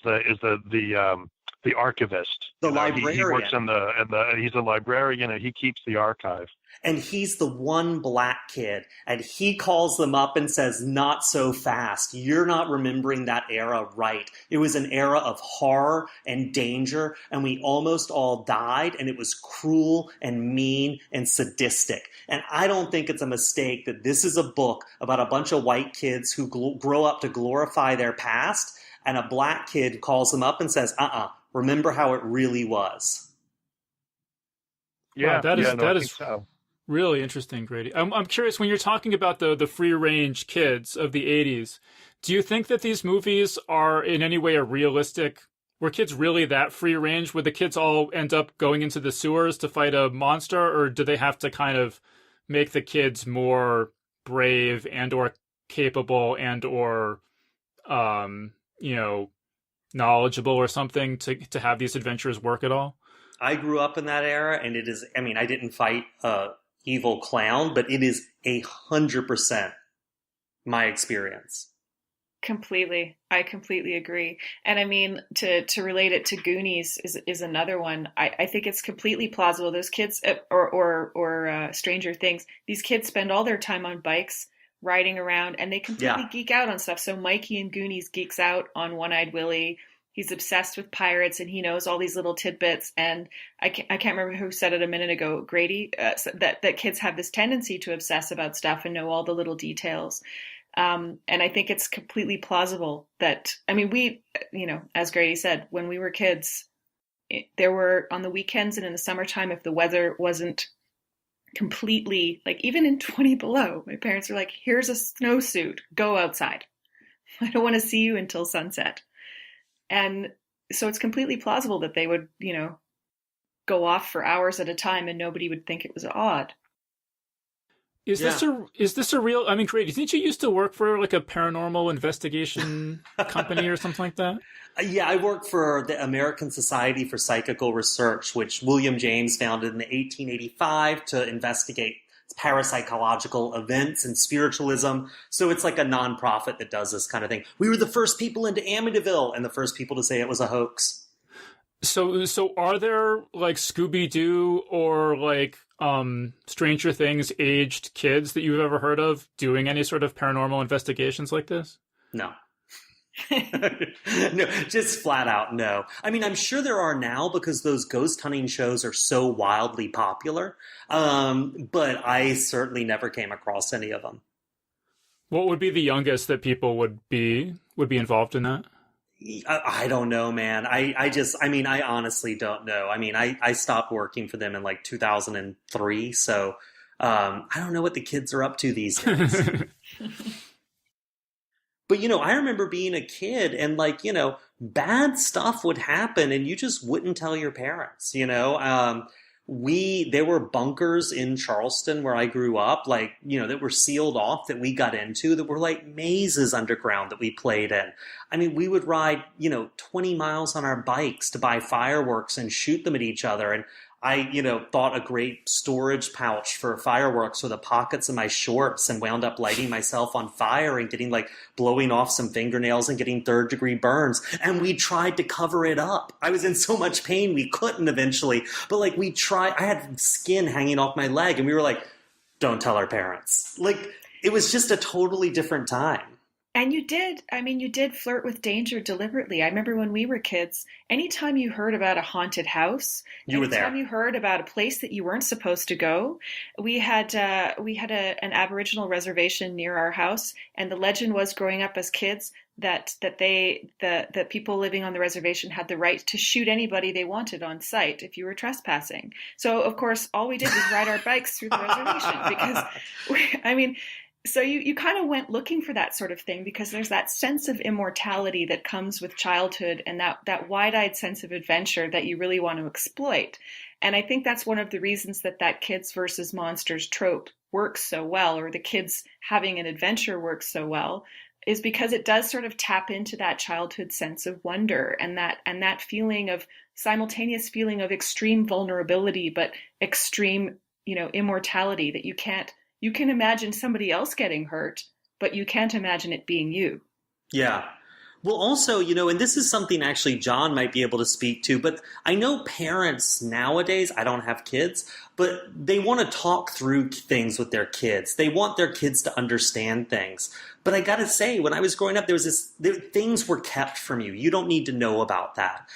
the archivist. The He works librarian. he's a librarian, and he keeps the archive. And he's the one black kid, and he calls them up and says, "Not so fast. You're not remembering that era right. It was an era of horror and danger, and we almost all died, and it was cruel and mean and sadistic." And I don't think it's a mistake that this is a book about a bunch of white kids who grow up to glorify their past, and a black kid calls them up and says, remember how it really was. Yeah, wow, that is I think so. really interesting, Grady. I'm curious, when you're talking about the free range kids of the 80s, do you think that these movies are in any way were kids really that free range? Would the kids all end up going into the sewers to fight a monster, or do they have to kind of make the kids more brave and or capable and or knowledgeable or something to have these adventures work at all? I grew up in that era, and I didn't fight evil clown, but it is 100% my experience. Completely. I completely agree. And I mean, to relate it to Goonies is another one. I think it's completely plausible. Those kids, or Stranger Things, these kids spend all their time on bikes, riding around, and they completely geek out on stuff. So Mikey in Goonies geeks out on One-Eyed Willie. He's obsessed with pirates, and he knows all these little tidbits. And I can't remember who said it a minute ago, Grady, that kids have this tendency to obsess about stuff and know all the little details. And I think it's completely plausible that, we, as Grady said, when we were kids, there were, on the weekends and in the summertime, if the weather wasn't completely, like even in 20 below, my parents were like, "Here's a snowsuit, go outside. I don't want to see you until sunset." And so it's completely plausible that they would, go off for hours at a time and nobody would think it was odd. Is this a real, Grady, didn't you used to work for like a paranormal investigation company or something like that? Yeah, I work for the American Society for Psychical Research, which William James founded in 1885 to investigate parapsychological events and spiritualism. So it's like a nonprofit that does this kind of thing. We were the first people into Amityville and the first people to say it was a hoax. So are there like Scooby-Doo or like Stranger Things aged kids that you've ever heard of doing any sort of paranormal investigations like this? No. No, just flat out no. I'm sure there are now because those ghost hunting shows are so wildly popular, but I certainly never came across any of them. What would be the youngest that people would be involved in that? I don't know, man. I honestly don't know. I stopped working for them in like 2003, so I don't know what the kids are up to these days. But, I remember being a kid and bad stuff would happen and you just wouldn't tell your parents, there were bunkers in Charleston where I grew up, that were sealed off that we got into that were like mazes underground that we played in. We would ride, 20 miles on our bikes to buy fireworks and shoot them at each other. And I, bought a great storage pouch for fireworks with the pockets of my shorts and wound up lighting myself on fire and getting blowing off some fingernails and getting 3rd-degree burns. And we tried to cover it up. I was in so much pain we couldn't eventually. But we tried. I had skin hanging off my leg and we were like, don't tell our parents. It was just a totally different time. And you did flirt with danger deliberately. I remember when we were kids, anytime you heard about a haunted house, you were there. Anytime you heard about a place that you weren't supposed to go, we had an Aboriginal reservation near our house, and the legend was, growing up as kids, that people living on the reservation had the right to shoot anybody they wanted on sight if you were trespassing. So of course, all we did was ride our bikes through the reservation because so you kind of went looking for that sort of thing because there's that sense of immortality that comes with childhood and that wide-eyed sense of adventure that you really want to exploit. And I think that's one of the reasons that kids versus monsters trope works so well, or the kids having an adventure works so well, is because it does sort of tap into that childhood sense of wonder and that feeling of simultaneous feeling of extreme vulnerability, but extreme, immortality that you can imagine somebody else getting hurt, but you can't imagine it being you. Yeah. Well, also, and this is something actually John might be able to speak to, but I know parents nowadays, I don't have kids, but they want to talk through things with their kids. They want their kids to understand things. But I got to say, when I was growing up, things were kept from you. You don't need to know about that.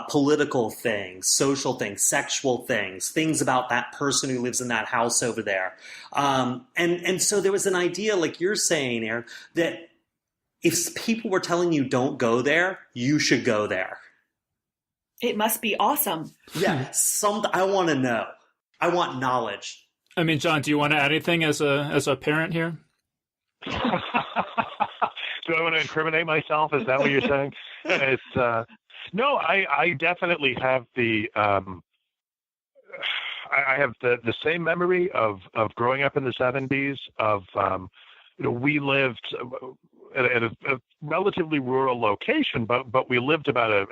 Political things, social things, sexual things about that person who lives in that house over there. And so there was an idea, like you're saying, Erin, that if people were telling you don't go there, you should go there. It must be awesome. Yeah, I want to know. I want knowledge. I mean, John, do you want to add anything as a parent here? Do I want to incriminate myself? Is that what you're saying? It's no. I definitely have the. I have the same memory of growing up in the 70s. We lived at a relatively rural location, but we lived about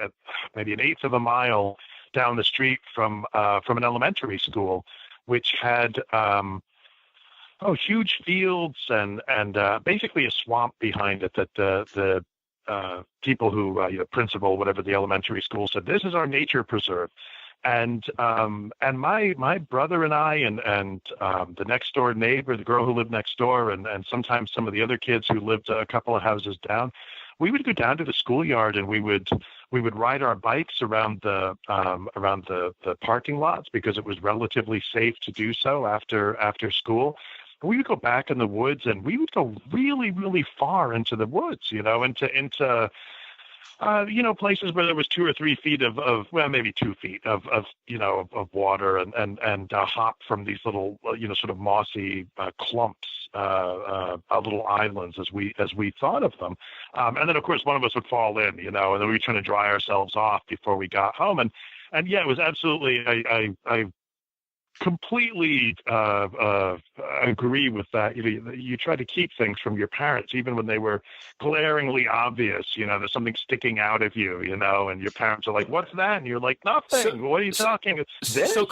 maybe an eighth of a mile down the street from an elementary school, which had huge fields and basically a swamp behind it that the people who principal, whatever the elementary school said, this is our nature preserve. And my brother and I and the next door neighbor, the girl who lived next door, and sometimes some of the other kids who lived a couple of houses down, we would go down to the schoolyard and we would ride our bikes around the parking lots because it was relatively safe to do so after school. We would go back in the woods and we would go really, really far into the woods, into places where there was 2 or 3 feet of maybe 2 feet of water and hop from these little, sort of mossy clumps, little islands as we thought of them. And then of course one of us would fall in, and then we were trying to dry ourselves off before we got home. And yeah, it was absolutely, I completely agree with that. You try to keep things from your parents, even when they were glaringly obvious. There's something sticking out of you, and your parents are like, "What's that?" And you're like, "Nothing. What are you talking?" This? So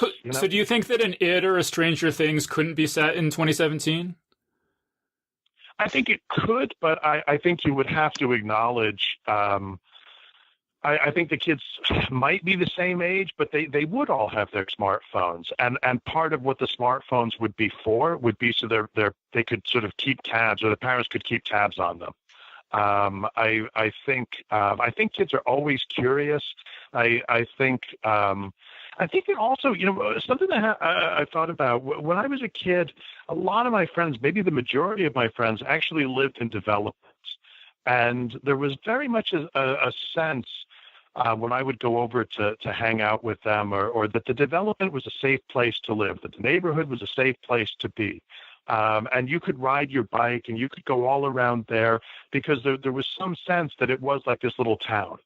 do you think that an It or a Stranger Things couldn't be set in 2017? I think it could, but I think you would have to acknowledge. I think the kids might be the same age, but they would all have their smartphones, and part of what the smartphones would be for would be so they could sort of keep tabs, or the parents could keep tabs on them. I think kids are always curious. I think it also, something that I thought about when I was a kid. A lot of my friends, maybe the majority of my friends, actually lived in developments, and there was very much a sense. When I would go over to hang out with them, or that the development was a safe place to live, that the neighborhood was a safe place to be. And you could ride your bike and you could go all around there because there was some sense that it was like this little town,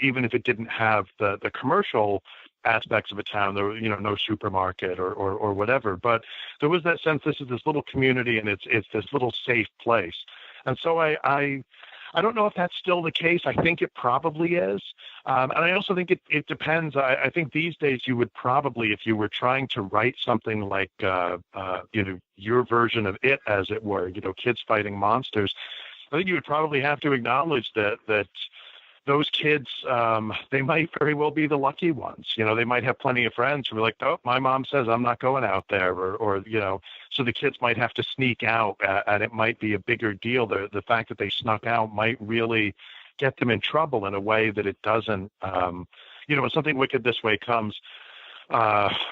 even if it didn't have the commercial aspects of a town. There were, no supermarket or whatever, but there was that sense this is this little community and it's this little safe place. And so I don't know if that's still the case. I think it probably is. And I also think it depends. I think these days you would probably, if you were trying to write something like, your version of It, as it were, kids fighting monsters, I think you would probably have to acknowledge that those kids, they might very well be the lucky ones. They might have plenty of friends who are like, "Oh, my mom says I'm not going out there," or so the kids might have to sneak out, and it might be a bigger deal. The fact that they snuck out might really get them in trouble in a way that it doesn't. When something wicked this way comes,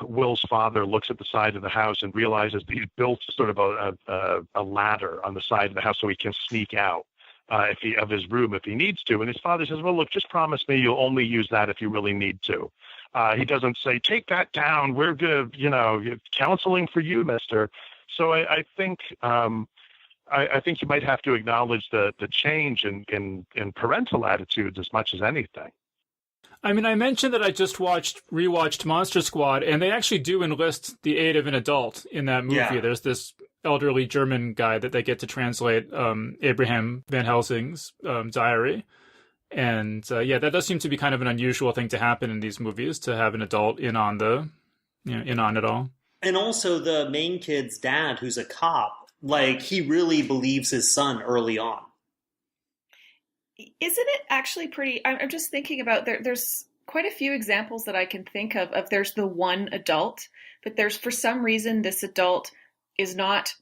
Will's father looks at the side of the house and realizes that he's built sort of a ladder on the side of the house so he can sneak out. Of his room if he needs to. And his father says, "Well, look, just promise me you'll only use that if you really need to." He doesn't say, "Take that down. We're good, counseling for you, mister." So I think I think you might have to acknowledge the change in parental attitudes as much as anything. I mean, I mentioned that I just rewatched Monster Squad, and they actually do enlist the aid of an adult in that movie. Yeah. There's this elderly German guy that they get to translate Abraham Van Helsing's diary. And that does seem to be kind of an unusual thing to happen in these movies, to have an adult in on it all. And also the main kid's dad, who's a cop, like he really believes his son early on. Isn't it actually pretty? I'm just thinking about there's quite a few examples that I can think of there's the one adult, but there's for some reason this adult is not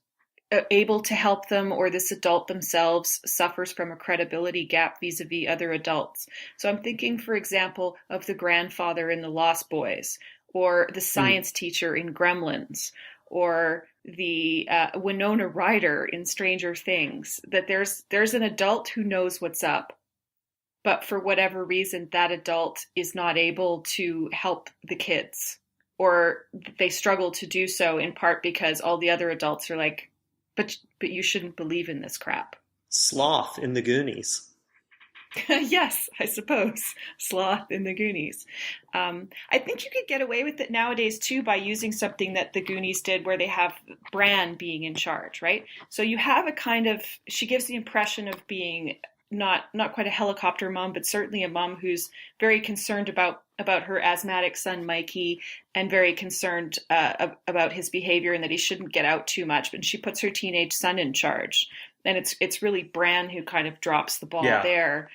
able to help them, or this adult themselves suffers from a credibility gap vis-a-vis other adults. So I'm thinking, for example, of the grandfather in The Lost Boys, or the science teacher in Gremlins, or the Winona Ryder in Stranger Things, that there's an adult who knows what's up, but for whatever reason, that adult is not able to help the kids, or they struggle to do so in part because all the other adults are like, but you shouldn't believe in this crap. Sloth in the Goonies. Yes, I suppose. Sloth in the Goonies. I think you could get away with it nowadays, too, by using something that the Goonies did where they have Bran being in charge, right? So you have a kind of, she gives the impression of being not quite a helicopter mom, but certainly a mom who's very concerned about her asthmatic son, Mikey, and very concerned about his behavior and that he shouldn't get out too much. But she puts her teenage son in charge. And it's really Bran who kind of drops the ball there.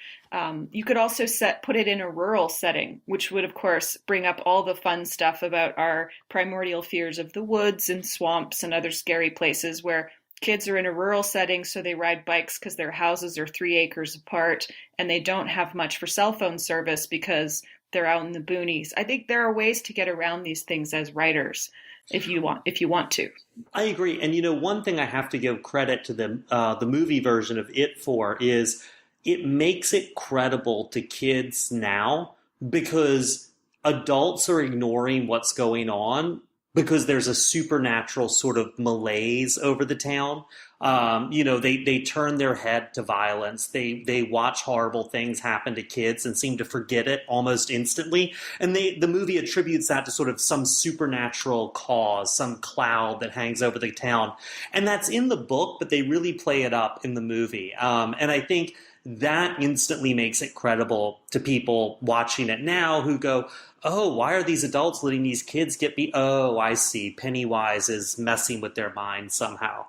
You could also put it in a rural setting, which would, of course, bring up all the fun stuff about our primordial fears of the woods and swamps and other scary places where kids are in a rural setting, so they ride bikes because their houses are 3 acres apart, and they don't have much for cell phone service because they're out in the boonies. I think there are ways to get around these things as writers, if you want to. I agree. And one thing I have to give credit to the movie version of It for is it makes it credible to kids now, because adults are ignoring what's going on because there's a supernatural sort of malaise over the town. They turn their head to violence. They watch horrible things happen to kids and seem to forget it almost instantly. And the movie attributes that to sort of some supernatural cause, some cloud that hangs over the town. And that's in the book, but they really play it up in the movie. And I think that instantly makes it credible to people watching it now who go, oh, why are these adults letting these kids get beat? Oh, I see. Pennywise is messing with their minds somehow.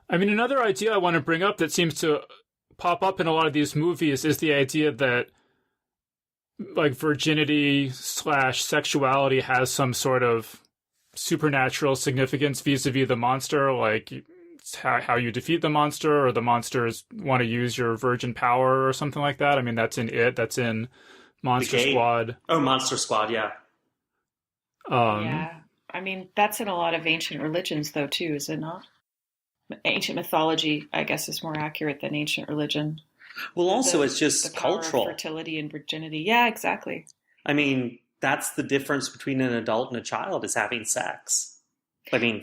I mean, another idea I want to bring up that seems to pop up in a lot of these movies is the idea that like virginity / sexuality has some sort of supernatural significance vis-a-vis the monster, like it's how you defeat the monster, or the monsters want to use your virgin power or something like that. I mean, that's in It, that's in Monster Squad. Oh, Monster Squad, yeah. Yeah. I mean, that's in a lot of ancient religions, though, too, is it not? Ancient mythology, I guess, is more accurate than ancient religion. Well, also, it's just the power cultural. Of fertility and virginity. Yeah, exactly. I mean, that's the difference between an adult and a child, is having sex. I mean,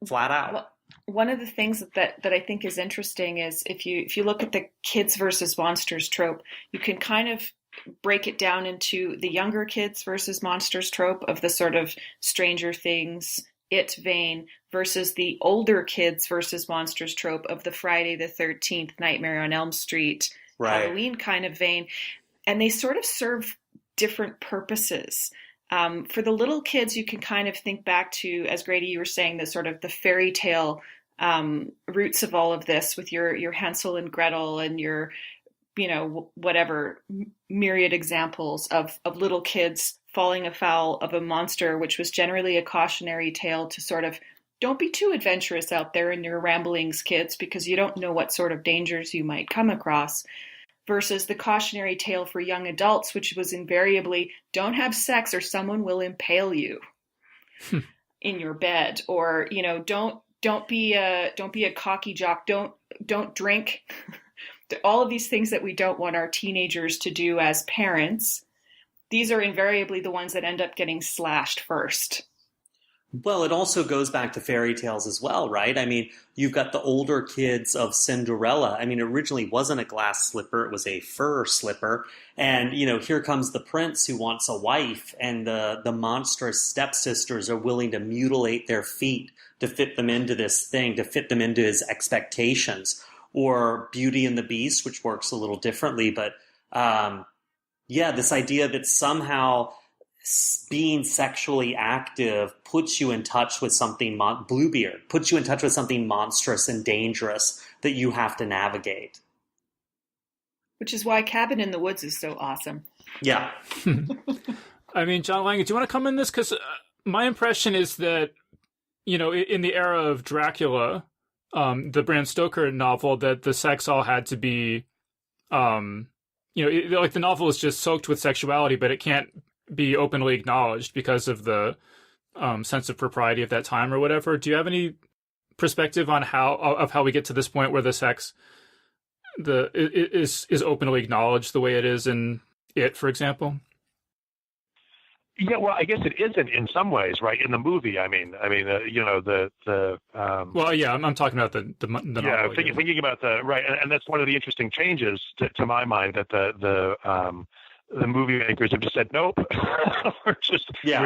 flat out. One of the things that I think is interesting is if you look at the kids versus monsters trope, you can kind of break it down into the younger kids versus monsters trope of the sort of Stranger Things, It vein, versus the older kids versus monsters trope of the Friday the 13th, Nightmare on Elm Street, Halloween kind of vein. And they sort of serve different purposes. For the little kids, you can kind of think back to, as Grady, you were saying, the sort of the fairy tale roots of all of this with your Hansel and Gretel and your, whatever myriad examples of little kids falling afoul of a monster, which was generally a cautionary tale to sort of, don't be too adventurous out there in your ramblings, kids, because you don't know what sort of dangers you might come across. Versus the cautionary tale for young adults, which was invariably, don't have sex or someone will impale you in your bed, or don't be a cocky jock, don't drink. All of these things that we don't want our teenagers to do as parents, these are invariably the ones that end up getting slashed first. Well, it also goes back to fairy tales as well, right? I mean, you've got the older kids of Cinderella. I mean, it originally wasn't a glass slipper, it was a fur slipper. And, here comes the prince who wants a wife, and the monstrous stepsisters are willing to mutilate their feet to fit them into this thing, to fit them into his expectations. Or Beauty and the Beast, which works a little differently. But, this idea that somehow being sexually active puts you in touch with something, Bluebeard, puts you in touch with something monstrous and dangerous that you have to navigate. Which is why Cabin in the Woods is so awesome. Yeah. I mean, John Langan, do you want to come in this? Because my impression is that, you know, in the era of Dracula, the Bram Stoker novel, that the sex all had to be, like the novel is just soaked with sexuality, but it can't be openly acknowledged because of the sense of propriety of that time or whatever. Do you have any perspective on how we get to this point where the sex is openly acknowledged the way it is in It, for example? Yeah, well, I guess it isn't in some ways, right? In the movie, I'm talking about the novel. Thinking about and that's one of the interesting changes to my mind, that the movie makers have just said, nope, we're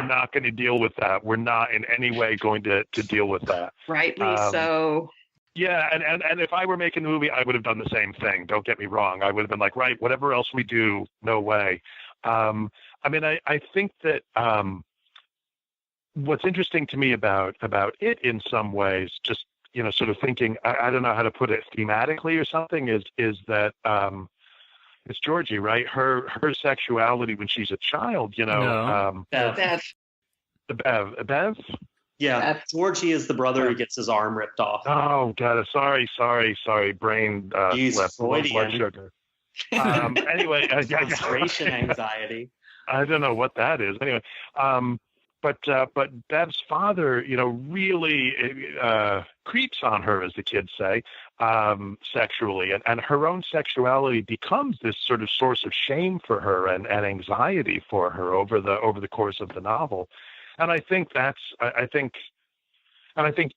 not going to deal with that. We're not in any way going to deal with that. Rightly so. Yeah, and if I were making the movie, I would have done the same thing. Don't get me wrong. I would have been like, right, whatever else we do, no way. I think that what's interesting to me about it in some ways, just, sort of thinking, I don't know how to put it thematically or something, is that it's Georgie, right? Her sexuality when she's a child, Bev. Bev? Yeah, Georgie is the brother who gets his arm ripped off. Oh, God, sorry, brain left, blood sugar. Anyway, frustration, anxiety. I don't know what that is. Anyway, but Bev's father, really creeps on her, as the kids say, sexually, and her own sexuality becomes this sort of source of shame for her and anxiety for her over the course of the novel. And I think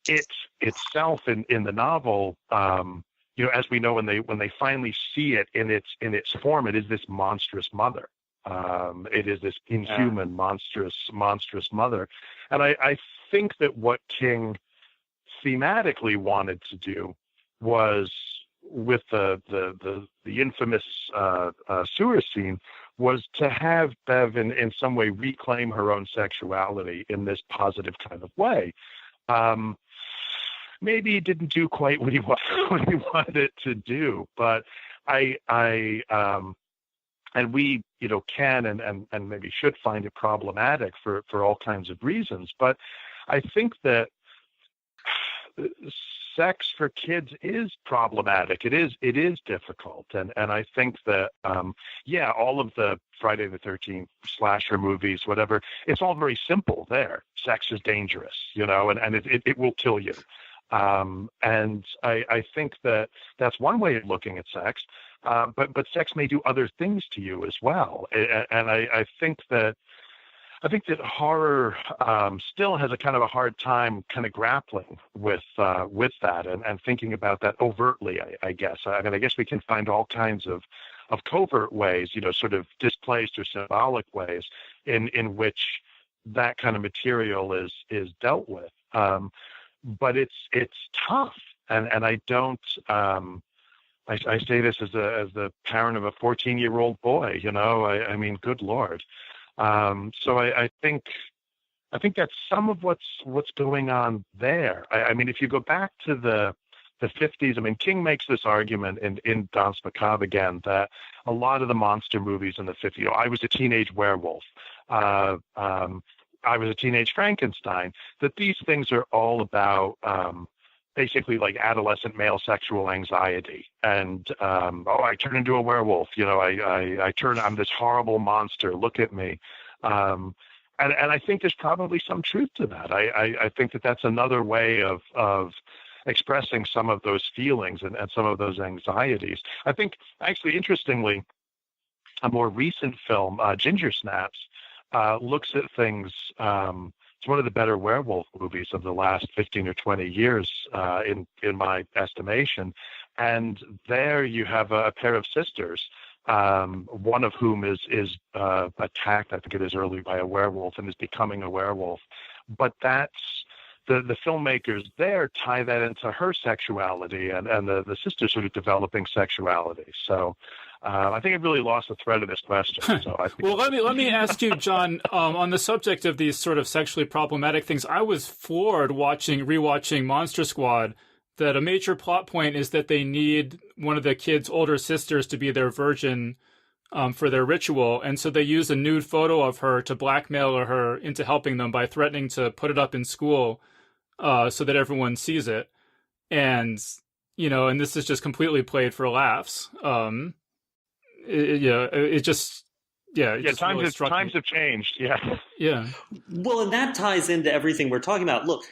it itself in the novel, as we know, when they finally see it in its form, it is this monstrous mother. It is this inhuman, monstrous mother. And I think that what King thematically wanted to do was, with the infamous sewer scene, was to have Bev in some way reclaim her own sexuality in this positive kind of way. Maybe he didn't do quite what he wanted it to do, but and we, can and maybe should find it problematic for all kinds of reasons. But I think that sex for kids is problematic. It is difficult. And I think that, all of the Friday the 13th slasher movies, whatever, it's all very simple there. Sex is dangerous, and it will kill you. And I think that that's one way of looking at sex. But sex may do other things to you as well. And I think that horror still has a kind of a hard time kind of grappling with that and thinking about that overtly, I guess. I guess we can find all kinds of covert ways, sort of displaced or symbolic ways in which that kind of material is dealt with. But it's tough, and I don't. I say this as the parent of a 14-year-old boy. I mean, good Lord. So I think that's some of what's going on there. I mean, if you go back to the 50s, I mean, King makes this argument in Danse Macabre again, that a lot of the monster movies in the 50s, I was a teenage werewolf, I was a teenage Frankenstein, that these things are all about basically like adolescent male sexual anxiety. And, I turn into a werewolf, I'm this horrible monster, look at me. And I think there's probably some truth to that. I think that that's another way of expressing some of those feelings and some of those anxieties. I think, actually, interestingly, a more recent film, Ginger Snaps, looks at things. It's one of the better werewolf movies of the last 15 or 20 years, in my estimation. And there you have a pair of sisters, one of whom is attacked, I think it is early, by a werewolf and is becoming a werewolf. But that's the filmmakers there tie that into her sexuality and the sisters sort of developing sexuality. So I think I've really lost the thread of this question. So I think let me ask you, John, on the subject of these sort of sexually problematic things. I was floored rewatching Monster Squad that a major plot point is that they need one of the kids' older sisters to be their virgin for their ritual. And so they use a nude photo of her to blackmail her into helping them by threatening to put it up in school so that everyone sees it. And, and this is just completely played for laughs. Times have changed. Yeah. Yeah. Well, and that ties into everything we're talking about. Look,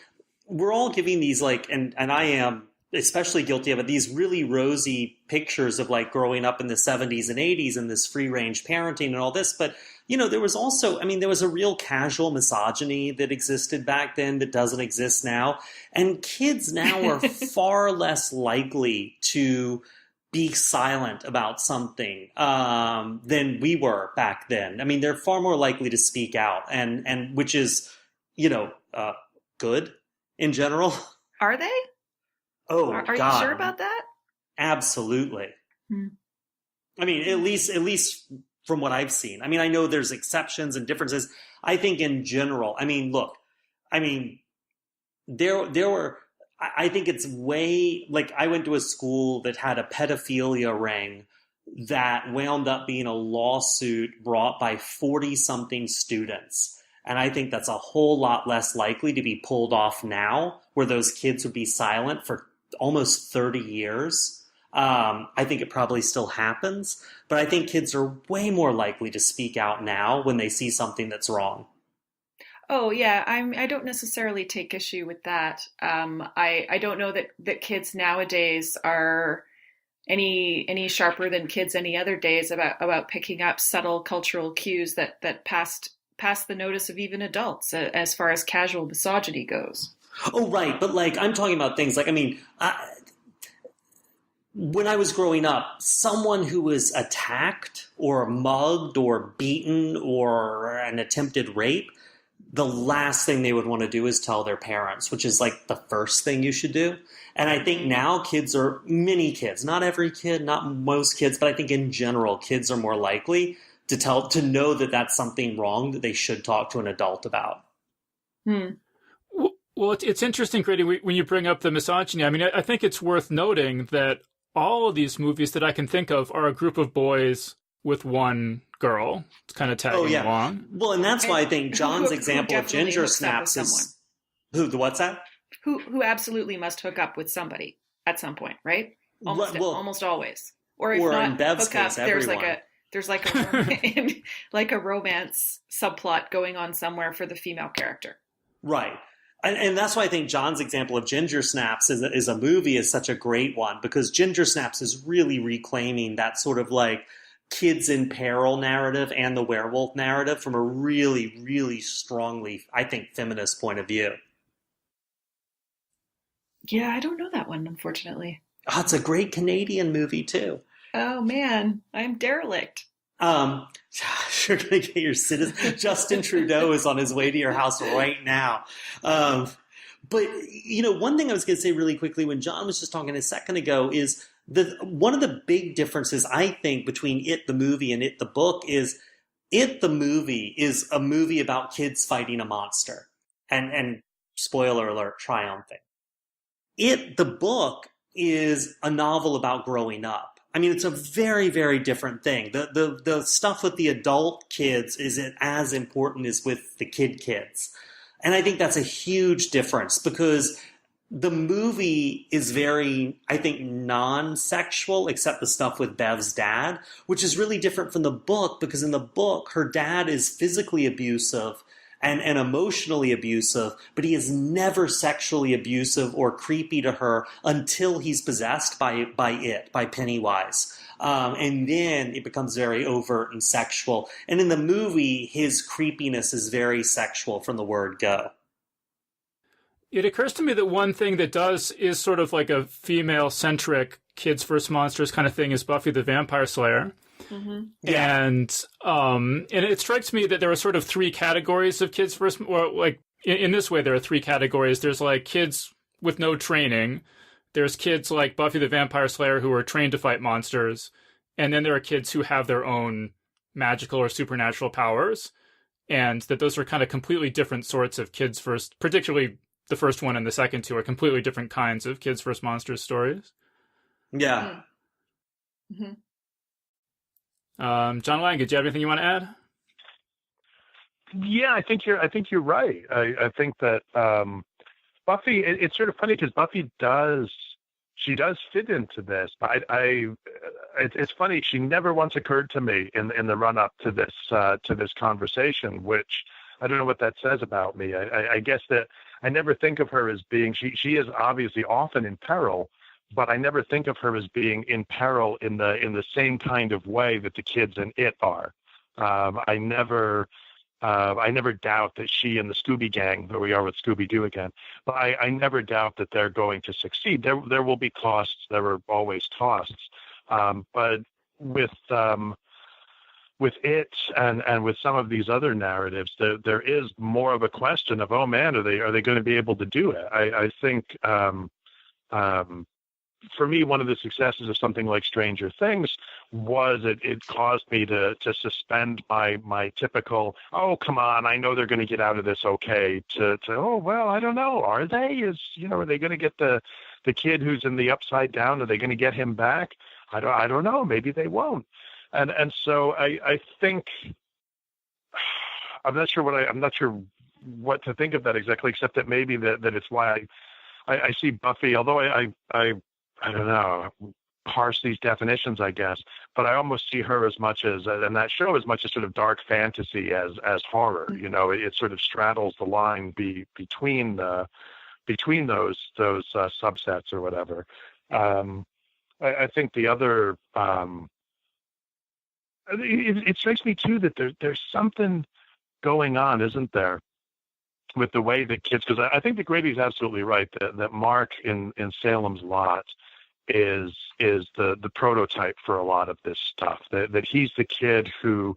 we're all giving these and I am especially guilty of it, these really rosy pictures of growing up in the 70s and 80s and this free range parenting and all this. But, there was also, there was a real casual misogyny that existed back then that doesn't exist now. And kids now are far less likely to be silent about something than we were back then. They're far more likely to speak out, and which is, good in general. Are they? Oh, are God. You sure about that? Absolutely. At least from what I've seen. I know there's exceptions and differences. I think in general, look, there were, I think it's way, I went to a school that had a pedophilia ring that wound up being a lawsuit brought by 40-something students. And I think that's a whole lot less likely to be pulled off now, where those kids would be silent for almost 30 years. I think it probably still happens, but I think kids are way more likely to speak out now when they see something that's wrong. Oh yeah, I don't necessarily take issue with that. I don't know that kids nowadays are any sharper than kids any other days about picking up subtle cultural cues that passed the notice of even adults as far as casual misogyny goes. Oh right, but I'm talking about things when I was growing up, someone who was attacked or mugged or beaten or an attempted rape, the last thing they would want to do is tell their parents, which is the first thing you should do. And I think now many kids, not every kid, not most kids, but I think in general, kids are more likely to know that that's something wrong that they should talk to an adult about. Well, it's interesting, Grady, when you bring up the misogyny. I think it's worth noting that all of these movies that I can think of are a group of boys with one girl. It's kind of tagging along. Well, and that's why I think John's example of Ginger Snaps is... What's that? Who absolutely must hook up with somebody at some point, right? Almost always. Or if not in Bev's hook up, case, everyone. there's a romance subplot going on somewhere for the female character. Right. And that's why I think John's example of Ginger Snaps is a movie is such a great one, because Ginger Snaps is really reclaiming that sort of kids in peril narrative and the werewolf narrative from a really, really strongly, I think, feminist point of view. Yeah, I don't know that one, unfortunately. Oh, it's a great Canadian movie, too. Oh, man. I'm derelict. You're going to get your citizen. Justin Trudeau is on his way to your house right now. But, one thing I was going to say really quickly when John was just talking a second ago is one of the big differences, I think, between It the movie and It the book is It the movie is a movie about kids fighting a monster. And spoiler alert, triumphing. It the book is a novel about growing up. It's a very, very different thing. The stuff with the adult kids isn't as important as with the kids. And I think that's a huge difference, because the movie is very, I think, non-sexual, except the stuff with Bev's dad, which is really different from the book, because in the book, her dad is physically abusive and emotionally abusive, but he is never sexually abusive or creepy to her until he's possessed by Pennywise. And then it becomes very overt and sexual. And in the movie, his creepiness is very sexual from the word go. It occurs to me that one thing that does is sort of like a female-centric kids versus monsters kind of thing is Buffy the Vampire Slayer. Mm-hmm. Yeah. And it strikes me that there are sort of three categories of kids versus, or in this way, there are three categories. There's kids with no training. There's kids like Buffy the Vampire Slayer who are trained to fight monsters. And then there are kids who have their own magical or supernatural powers. And that those are kind of completely different sorts of kids versus, particularly the first one and the second two are completely different kinds of kids versus monsters stories. Yeah. Mm-hmm. John Langan, do you have anything you want to add? Yeah, I think you're right. I think that Buffy. It's sort of funny because Buffy does fit into this. But it's funny. She never once occurred to me in the run up to this conversation, which I don't know what that says about me. I guess that I never think of her as being. She is obviously often in peril, but I never think of her as being in peril in the same kind of way that the kids in It are. I never doubt that she and the Scooby Gang, where we are with Scooby-Doo again, but I never doubt that they're going to succeed. There will be costs. There are always costs. But with It and with some of these other narratives, there is more of a question of, oh man, are they going to be able to do it? I think for me, one of the successes of something like Stranger Things was it caused me to suspend my typical, oh, come on, I know they're going to get out of this okay, to oh, well, I don't know. Are they? Are they going to get the kid who's in the Upside Down? Are they going to get him back? I don't know. Maybe they won't. And so I think I'm not sure what to think of that exactly, except that maybe that it's why I see Buffy, although I don't know, parse these definitions, I guess, but I almost see her as much as, and that show as much as sort of dark fantasy as horror. It sort of straddles the line between those subsets or whatever. I think the other, it strikes me too that there's something going on, isn't there, with the way that kids, because I think that Grady's absolutely right that Mark in Salem's Lot is the prototype for a lot of this stuff. That he's the kid who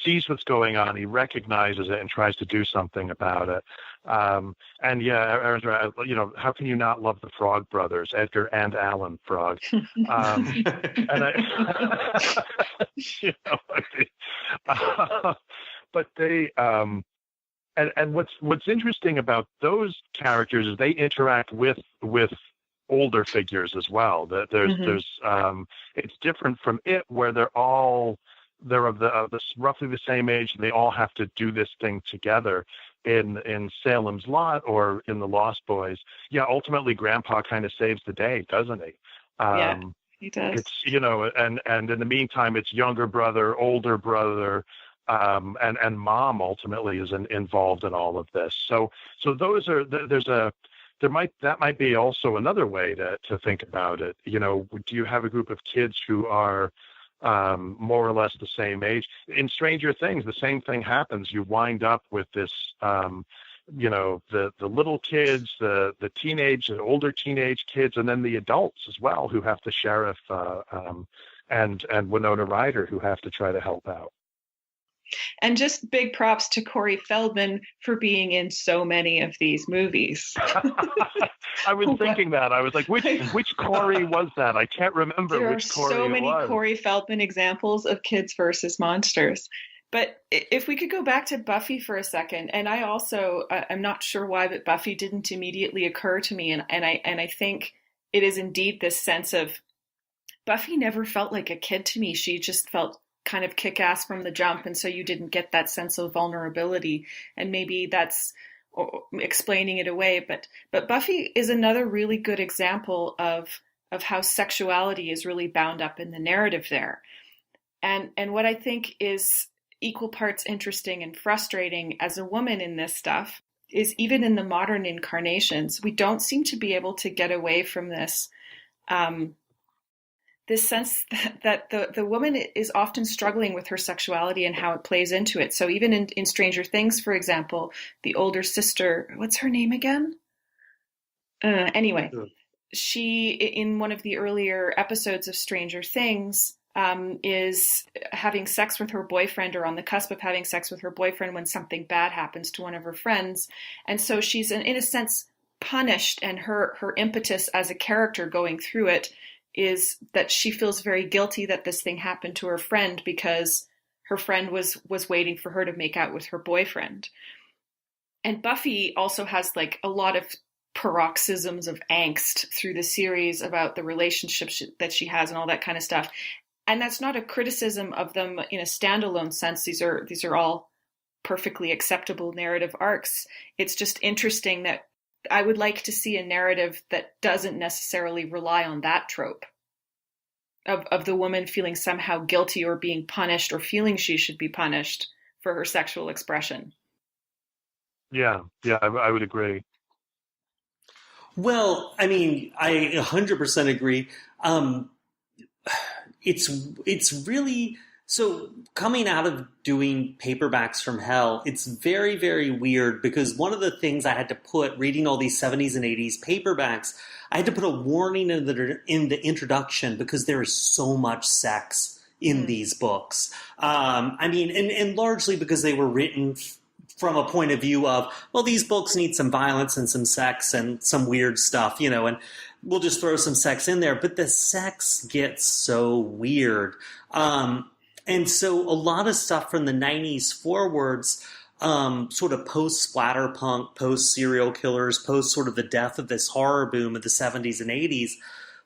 sees what's going on, he recognizes it, and tries to do something about it. And yeah, Erin's right. How can you not love the Frog Brothers, Edgar and Alan Frog? And but they. And what's interesting about those characters is they interact with older figures as well. That there's it's different from It, where they're of the roughly the same age, and they all have to do this thing together. In Salem's Lot or in The Lost Boys, yeah, ultimately Grandpa kind of saves the day, doesn't he? Yeah, he does. It's and in the meantime, it's younger brother, older brother. And Mom ultimately is involved in all of this. So those are that might be also another way to think about it. Do you have a group of kids who are more or less the same age? In Stranger Things, the same thing happens. You wind up with this, the little kids, the older teenage kids, and then the adults as well, who have the sheriff and Winona Ryder, who have to try to help out. And just big props to Corey Feldman for being in so many of these movies. I was thinking that. I was like, which Corey was that? I can't remember which Corey it was. There are so many Corey Feldman examples of kids versus monsters. But if we could go back to Buffy for a second, and I also, I'm not sure why, but Buffy didn't immediately occur to me. And I think it is indeed this sense of Buffy never felt like a kid to me. She just felt kind of kick-ass from the jump, and so you didn't get that sense of vulnerability, and maybe that's explaining it away, but Buffy is another really good example of how sexuality is really bound up in the narrative there, and what I think is equal parts interesting and frustrating as a woman in this stuff is even in the modern incarnations, we don't seem to be able to get away from this this sense that the woman is often struggling with her sexuality and how it plays into it. So even in Stranger Things, for example, the older sister, what's her name again? Anyway, she, in one of the earlier episodes of Stranger Things, is having sex with her boyfriend, or on the cusp of having sex with her boyfriend, when something bad happens to one of her friends. And so she's, in a sense, punished, and her impetus as a character going through it is that she feels very guilty that this thing happened to her friend because her friend was waiting for her to make out with her boyfriend. And Buffy also has like a lot of paroxysms of angst through the series about the relationships that she has and all that kind of stuff. And that's not a criticism of them in a standalone sense. These are all perfectly acceptable narrative arcs. It's just interesting that I would like to see a narrative that doesn't necessarily rely on that trope of the woman feeling somehow guilty or being punished or feeling she should be punished for her sexual expression. Yeah, I would agree. Well, I mean, I 100% agree. It's really, so coming out of doing Paperbacks from Hell, it's very, very weird because one of the things I had to put, reading all these 70s and 80s paperbacks, I had to put a warning in the introduction because there is so much sex in these books. I mean, and largely because they were written from a point of view of, well, these books need some violence and some sex and some weird stuff, and we'll just throw some sex in there. But the sex gets so weird. And so a lot of stuff from the 90s forwards, sort of post-splatterpunk, post-serial killers, post sort of the death of this horror boom of the 70s and 80s,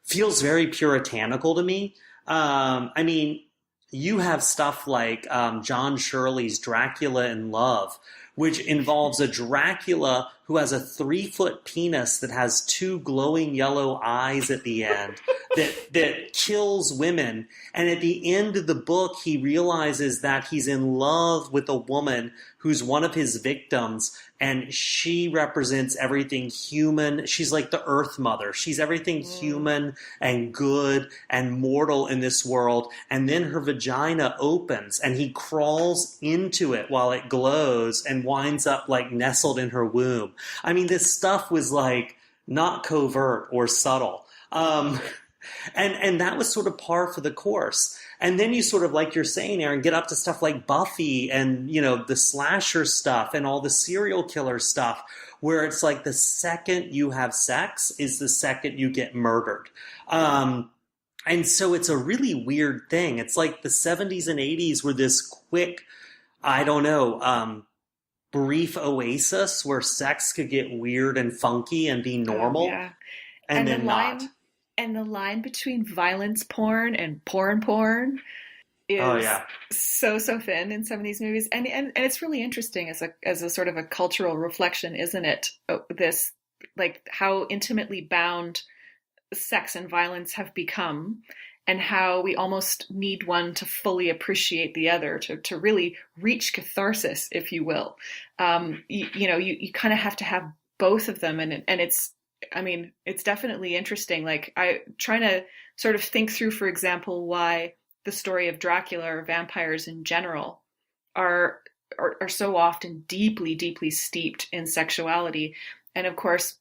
feels very puritanical to me. I mean, you have stuff like John Shirley's Dracula in Love, which involves a Dracula who has a 3-foot penis that has 2 glowing yellow eyes at the end that kills women. And at the end of the book, he realizes that he's in love with a woman who's one of his victims, and she represents everything human. She's like the Earth Mother. She's everything human and good and mortal in this world. And then her vagina opens and he crawls into it while it glows and winds up like nestled in her womb. I mean, this stuff was like not covert or subtle. And that was sort of par for the course. And then you sort of, like you're saying, Erin, get up to stuff like Buffy and, the slasher stuff and all the serial killer stuff, where it's like the second you have sex is the second you get murdered. And so it's a really weird thing. It's like the 70s and 80s were this quick, I don't know, brief oasis where sex could get weird and funky and be normal. Yeah. And then not. And the line between violence porn and porn is so thin in some of these movies. And it's really interesting as a sort of a cultural reflection, isn't it? This, like, how intimately bound sex and violence have become, and how we almost need one to fully appreciate the other, to really reach catharsis, if you will. You kind of have to have both of them. And it's definitely interesting. Like, I trying to sort of think through, for example, why the story of Dracula or vampires in general are so often deeply, deeply steeped in sexuality. And of course,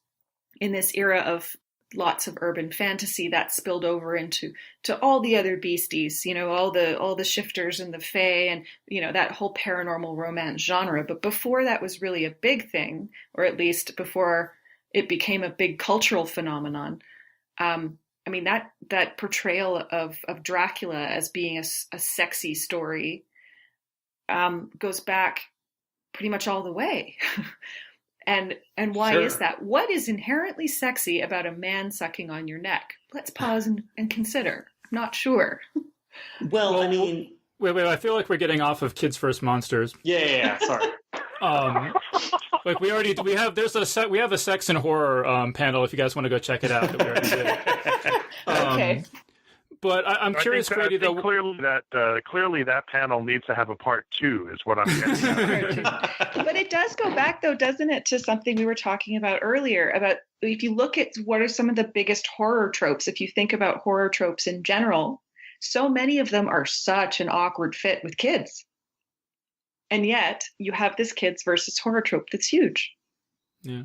in this era of lots of urban fantasy, that spilled over into all the other beasties, all the shifters and the fae and, that whole paranormal romance genre. But before that was really a big thing, or at least before it became a big cultural phenomenon. That portrayal of Dracula as being a sexy story goes back pretty much all the way. And why is that? What is inherently sexy about a man sucking on your neck? Let's pause and consider. I'm not sure. Well, I mean... Wait, I feel like we're getting off of Kids First Monsters. Yeah, sorry. Like we have a sex and horror panel if you guys want to go check it out that we already did. Okay. But I'm curious, Grady, though. Clearly that panel needs to have a part 2, is what I'm getting at. But it does go back, though, doesn't it, to something we were talking about earlier, about if you look at what are some of the biggest horror tropes, if you think about horror tropes in general, so many of them are such an awkward fit with kids. And yet you have this kids versus horror trope that's huge. Yeah.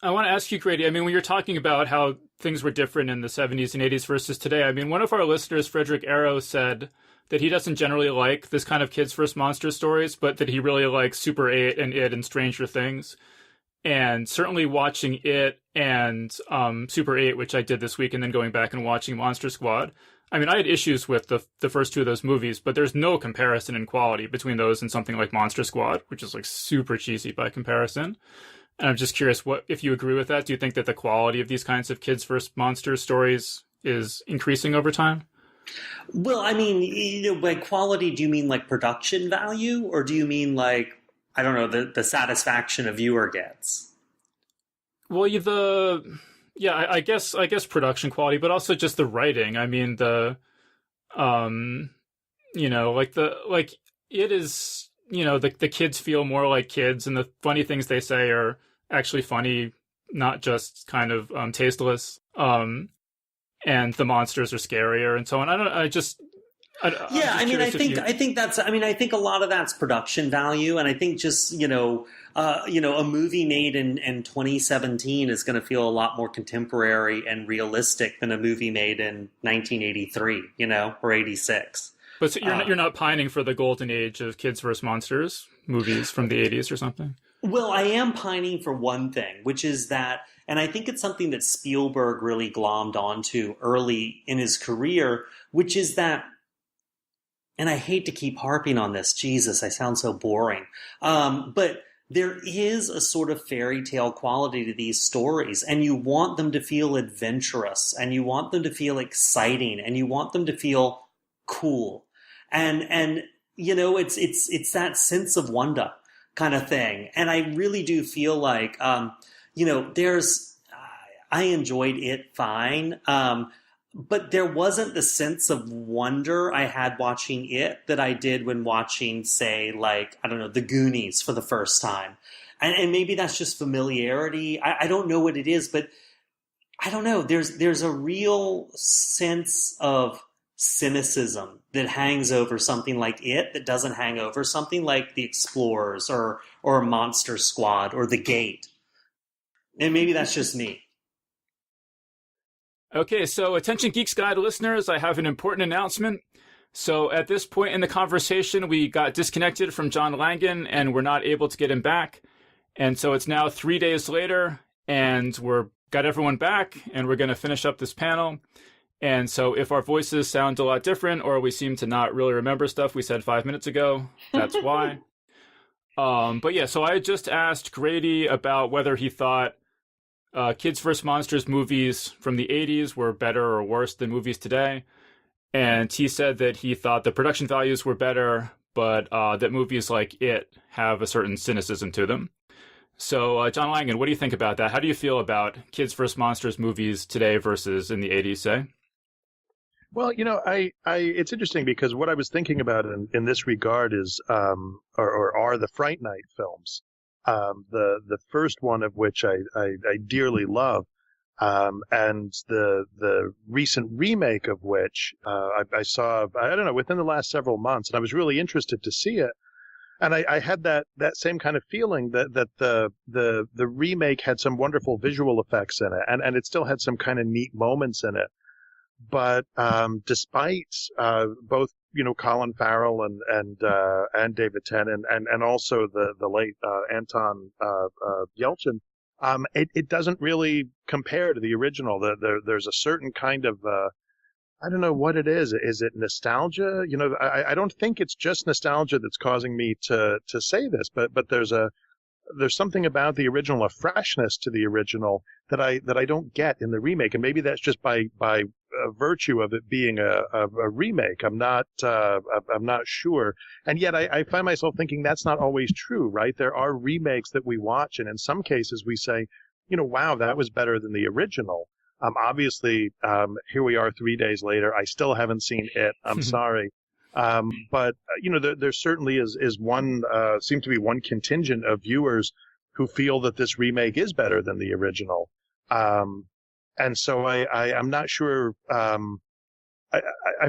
I want to ask you, Grady, when you're talking about how things were different in the 70s and 80s versus today, one of our listeners, Frederick Arrow, said that he doesn't generally like this kind of kids versus monster stories, but that he really likes Super 8 and It and Stranger Things. And certainly watching It and Super 8, which I did this week, and then going back and watching Monster Squad, I had issues with the first 2 of those movies, but there's no comparison in quality between those and something like Monster Squad, which is like super cheesy by comparison. And I'm just curious, what if you agree with that? Do you think that the quality of these kinds of kids versus monsters stories is increasing over time? Well, I mean, by quality, do you mean like production value, or do you mean like, I don't know, the satisfaction a viewer gets? Well, I guess production quality, but also just the writing. I mean, it is, the kids feel more like kids, and the funny things they say are actually funny, not just kind of tasteless. And the monsters are scarier and so on. I think a lot of that's production value, and I think just a movie made in 2017 is going to feel a lot more contemporary and realistic than a movie made in 1983, or 86. But so you're not pining for the golden age of kids versus monsters movies from the 80s or something? Well, I am pining for one thing, which is that, and I think it's something that Spielberg really glommed onto early in his career, which is that, and I hate to keep harping on this, Jesus, I sound so boring, but there is a sort of fairy tale quality to these stories, and you want them to feel adventurous, and you want them to feel exciting, and you want them to feel cool. And it's that sense of wonder kind of thing. And I really do feel like, I enjoyed it fine. But there wasn't the sense of wonder I had watching it that I did when watching, say, like, I don't know, The Goonies for the first time. And maybe that's just familiarity. I don't know what it is, but I don't know. There's a real sense of cynicism that hangs over something like it that doesn't hang over something like The Explorers or Monster Squad or The Gate. And maybe that's just me. Okay, so attention Geeks Guide listeners, I have an important announcement. So at this point in the conversation, we got disconnected from John Langan and we're not able to get him back. And so it's now 3 days later and we're got everyone back and we're going to finish up this panel. And so if our voices sound a lot different or we seem to not really remember stuff we said 5 minutes ago, that's why. But yeah, so I just asked Grady about whether he thought Kids vs. Monsters movies from the 80s were better or worse than movies today. And he said that he thought the production values were better, but that movies like It have a certain cynicism to them. So, John Langan, what do you think about that? How do you feel about Kids vs. Monsters movies today versus in the 80s, say? Well, it's interesting because what I was thinking about in this regard is, are the Fright Night films. The first one of which I dearly love, and the recent remake of which I saw, I don't know, within the last several months, and I was really interested to see it. And I had that same kind of feeling that the remake had some wonderful visual effects in it, and it still had some kind of neat moments in it. But despite both Colin Farrell and David Tennant and also the late Anton Yelchin, it doesn't really compare to the original. There's a certain kind of I don't know what it is. Is it nostalgia? I don't think it's just nostalgia that's causing me to say this, but there's something about the original, a freshness to the original that I don't get in the remake, and maybe that's just by virtue of it being a remake. I'm not sure, and yet I find myself thinking that's not always true, right? There are remakes that we watch, and in some cases we say, wow, that was better than the original. Obviously, here we are 3 days later. I still haven't seen it. I'm sorry. But there certainly is one, seems to be one contingent of viewers who feel that this remake is better than the original. And so I'm not sure, I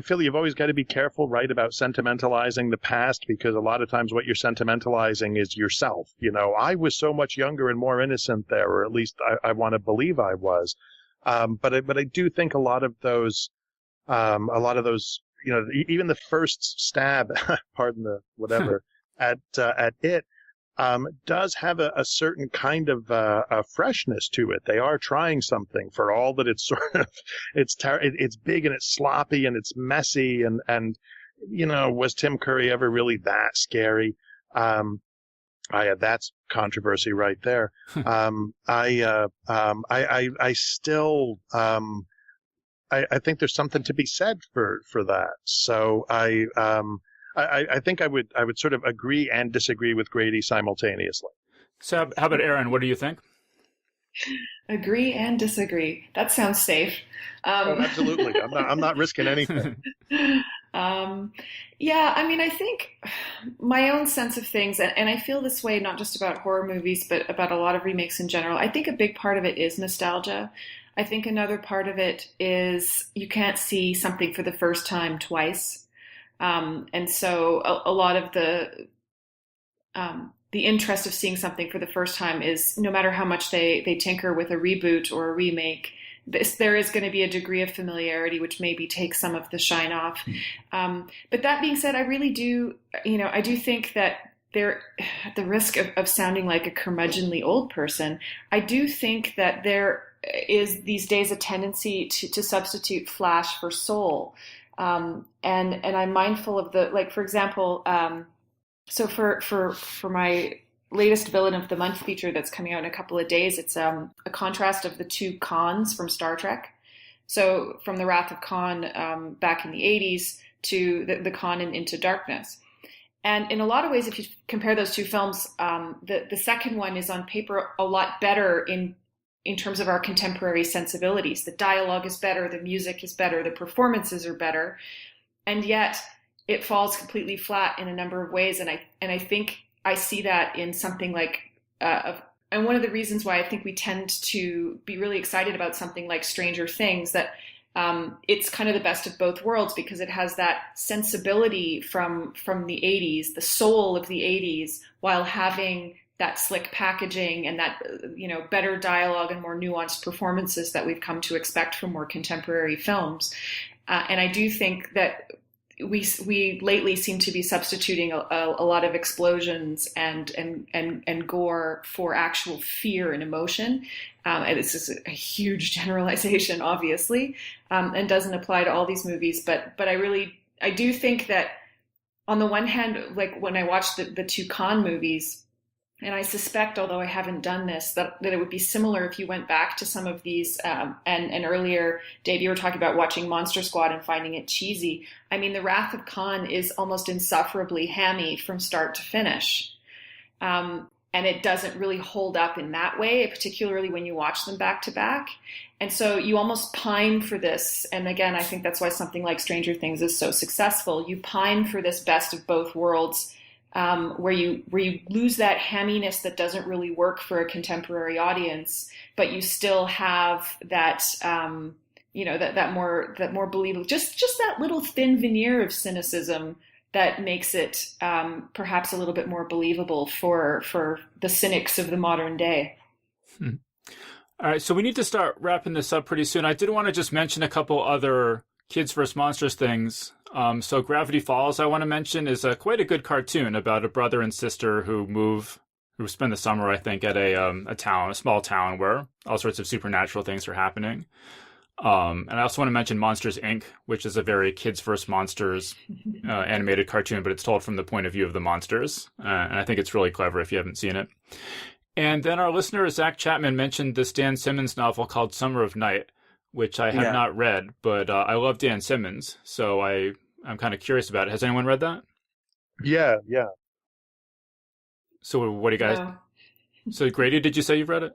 feel you've always got to be careful, right, about sentimentalizing the past, because a lot of times what you're sentimentalizing is yourself. I was so much younger and more innocent there, or at least I want to believe I was. But I do think a lot of those, even the first stab, pardon the whatever, at it, does have a certain kind of a freshness to it. They are trying something, for all that it's sort of it's big and it's sloppy and it's messy and was Tim Curry ever really that scary? That's controversy right there. I still, I think there's something to be said for that. So I think I would sort of agree and disagree with Grady simultaneously. So how about Erin? What do you think? Agree and disagree. That sounds safe. Absolutely. I'm not risking anything. Yeah, I mean, I think my own sense of things, and I feel this way not just about horror movies, but about a lot of remakes in general. I think a big part of it is nostalgia. I think another part of it is you can't see something for the first time twice. And so a lot of the interest of seeing something for the first time is no matter how much they tinker with a reboot or a remake, there is going to be a degree of familiarity which maybe takes some of the shine off. But that being said, I really do, I do think that there, at the risk of sounding like a curmudgeonly old person, I do think that there is these days a tendency to substitute flash for soul. And I'm mindful of for example, so for my latest Villain of the Month feature that's coming out in a couple of days, it's a contrast of the two Khans from Star Trek. So from the Wrath of Khan back in the 80s to the Khan in Into Darkness. And in a lot of ways, if you compare those two films, the second one is on paper a lot better in terms of our contemporary sensibilities. The dialogue is better, the music is better, the performances are better, and yet it falls completely flat in a number of ways. And I think I see that in something like, and one of the reasons why I think we tend to be really excited about something like Stranger Things, that it's kind of the best of both worlds because it has that sensibility from the 80s, the soul of the 80s, while having that slick packaging and that, better dialogue and more nuanced performances that we've come to expect from more contemporary films. And I do think that we lately seem to be substituting a lot of explosions and gore for actual fear and emotion. And this is a huge generalization, obviously, and doesn't apply to all these movies. But I do think that on the one hand, like when I watch the two Khan movies, and I suspect, although I haven't done this, that it would be similar if you went back to some of these, and earlier, Dave, you were talking about watching Monster Squad and finding it cheesy. I mean, The Wrath of Khan is almost insufferably hammy from start to finish. And it doesn't really hold up in that way, particularly when you watch them back to back. And so you almost pine for this. And again, I think that's why something like Stranger Things is so successful. You pine for this best of both worlds, where you lose that hamminess that doesn't really work for a contemporary audience, but you still have that that more believable, just that little thin veneer of cynicism that makes it perhaps a little bit more believable for the cynics of the modern day. All right, so we need to start wrapping this up pretty soon. I did want to just mention a couple other Kids vs. Monsters things. So Gravity Falls, I want to mention, is quite a good cartoon about a brother and sister who spend the summer, I think, at a small town where all sorts of supernatural things are happening. And I also want to mention Monsters, Inc., which is a very Kids vs. Monsters animated cartoon, but it's told from the point of view of the monsters. And I think it's really clever if you haven't seen it. And then our listener, Zach Chapman, mentioned this Dan Simmons novel called Summer of Night, which I have not read, but I love Dan Simmons, so I'm kind of curious about it. Has anyone read that? Yeah. So what do you guys... So Grady, did you say you've read it?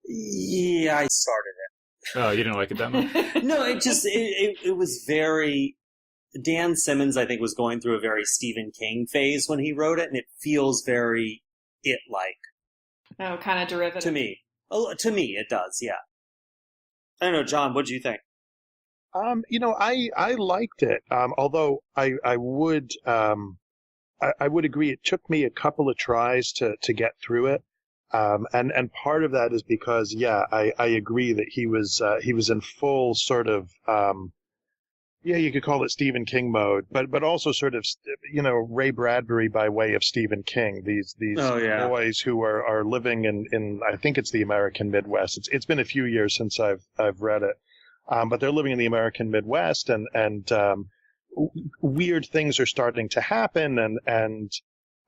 Yeah, I started it. Oh, you didn't like it that much? No, it was very... Dan Simmons, I think, was going through a very Stephen King phase when he wrote it, and it feels very It-like. Oh, kind of derivative. To me, it does, yeah. I don't know, John, what do you think? I liked it. Although I would agree it took me a couple of tries to get through it. And part of that is because, I agree that he was in full sort of, you could call it Stephen King mode, but also sort of, Ray Bradbury by way of Stephen King. These boys who are living in I think it's the American Midwest. It's been a few years since I've read it. But they're living in the American Midwest, and weird things are starting to happen, and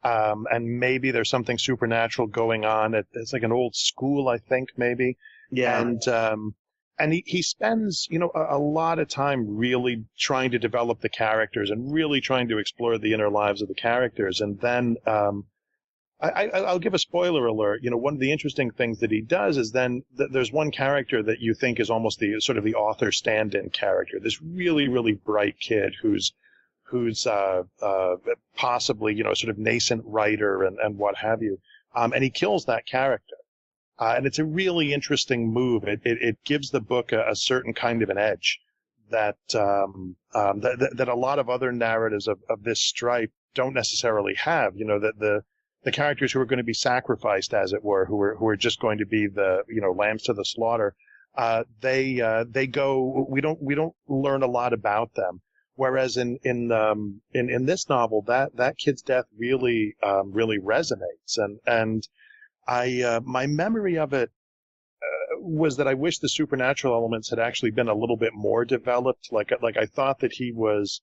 and maybe there's something supernatural going on. It's like an old school, I think, maybe. Yeah. And he spends, a lot of time really trying to develop the characters and really trying to explore the inner lives of the characters. And then, I'll give a spoiler alert. One of the interesting things that he does is then there's one character that you think is almost the sort of the author stand-in character. This really, really bright kid who's possibly, sort of nascent writer and what have you. And he kills that character. And it's a really interesting move. It gives the book a certain kind of an edge that a lot of other narratives of this stripe don't necessarily have. That the characters who are going to be sacrificed, as it were, who are just going to be the lambs to the slaughter, they go. We don't learn a lot about them. Whereas in this novel, that kid's death really resonates, and my memory of it was that I wish the supernatural elements had actually been a little bit more developed. Like I thought that he was,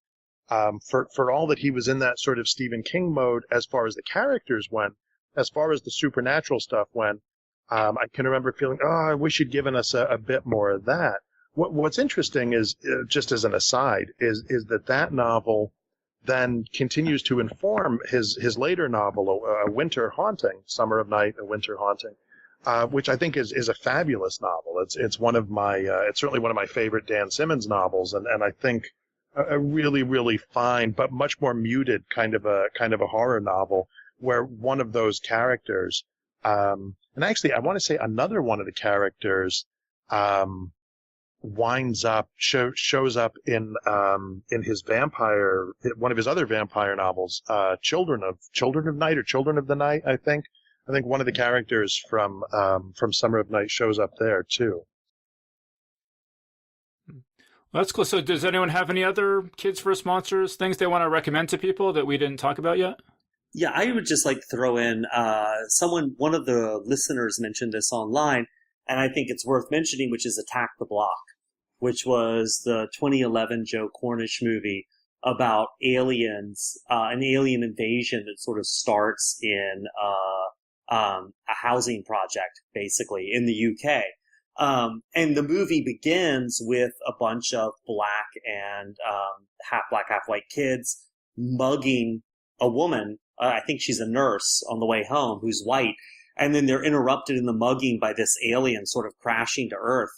for all that he was in that sort of Stephen King mode as far as the characters went, as far as the supernatural stuff went, I can remember feeling, I wish you'd given us a bit more of that. What's interesting is, just as an aside, is that novel then continues to inform his later novel, A Winter Haunting, Summer of Night, A Winter Haunting, which I think is a fabulous novel. It's one of my it's certainly one of my favorite Dan Simmons novels, and I think a really, really fine but much more muted kind of a horror novel where one of those characters, and actually I want to say another one of the characters, shows up in his one of his other vampire novels, Children of Night or Children of the Night, I think. I think one of the characters from Summer of Night shows up there too. Well, that's cool. So does anyone have any other Kids vs. Monsters things they want to recommend to people that we didn't talk about yet? Yeah, I would just like to throw in, one of the listeners mentioned this online, and I think it's worth mentioning, which is Attack the Block, which was the 2011 Joe Cornish movie about aliens, an alien invasion that sort of starts in a housing project, basically, in the UK. And the movie begins with a bunch of black and half black, half white kids mugging a woman. I think she's a nurse on the way home who's white. And then they're interrupted in the mugging by this alien sort of crashing to Earth.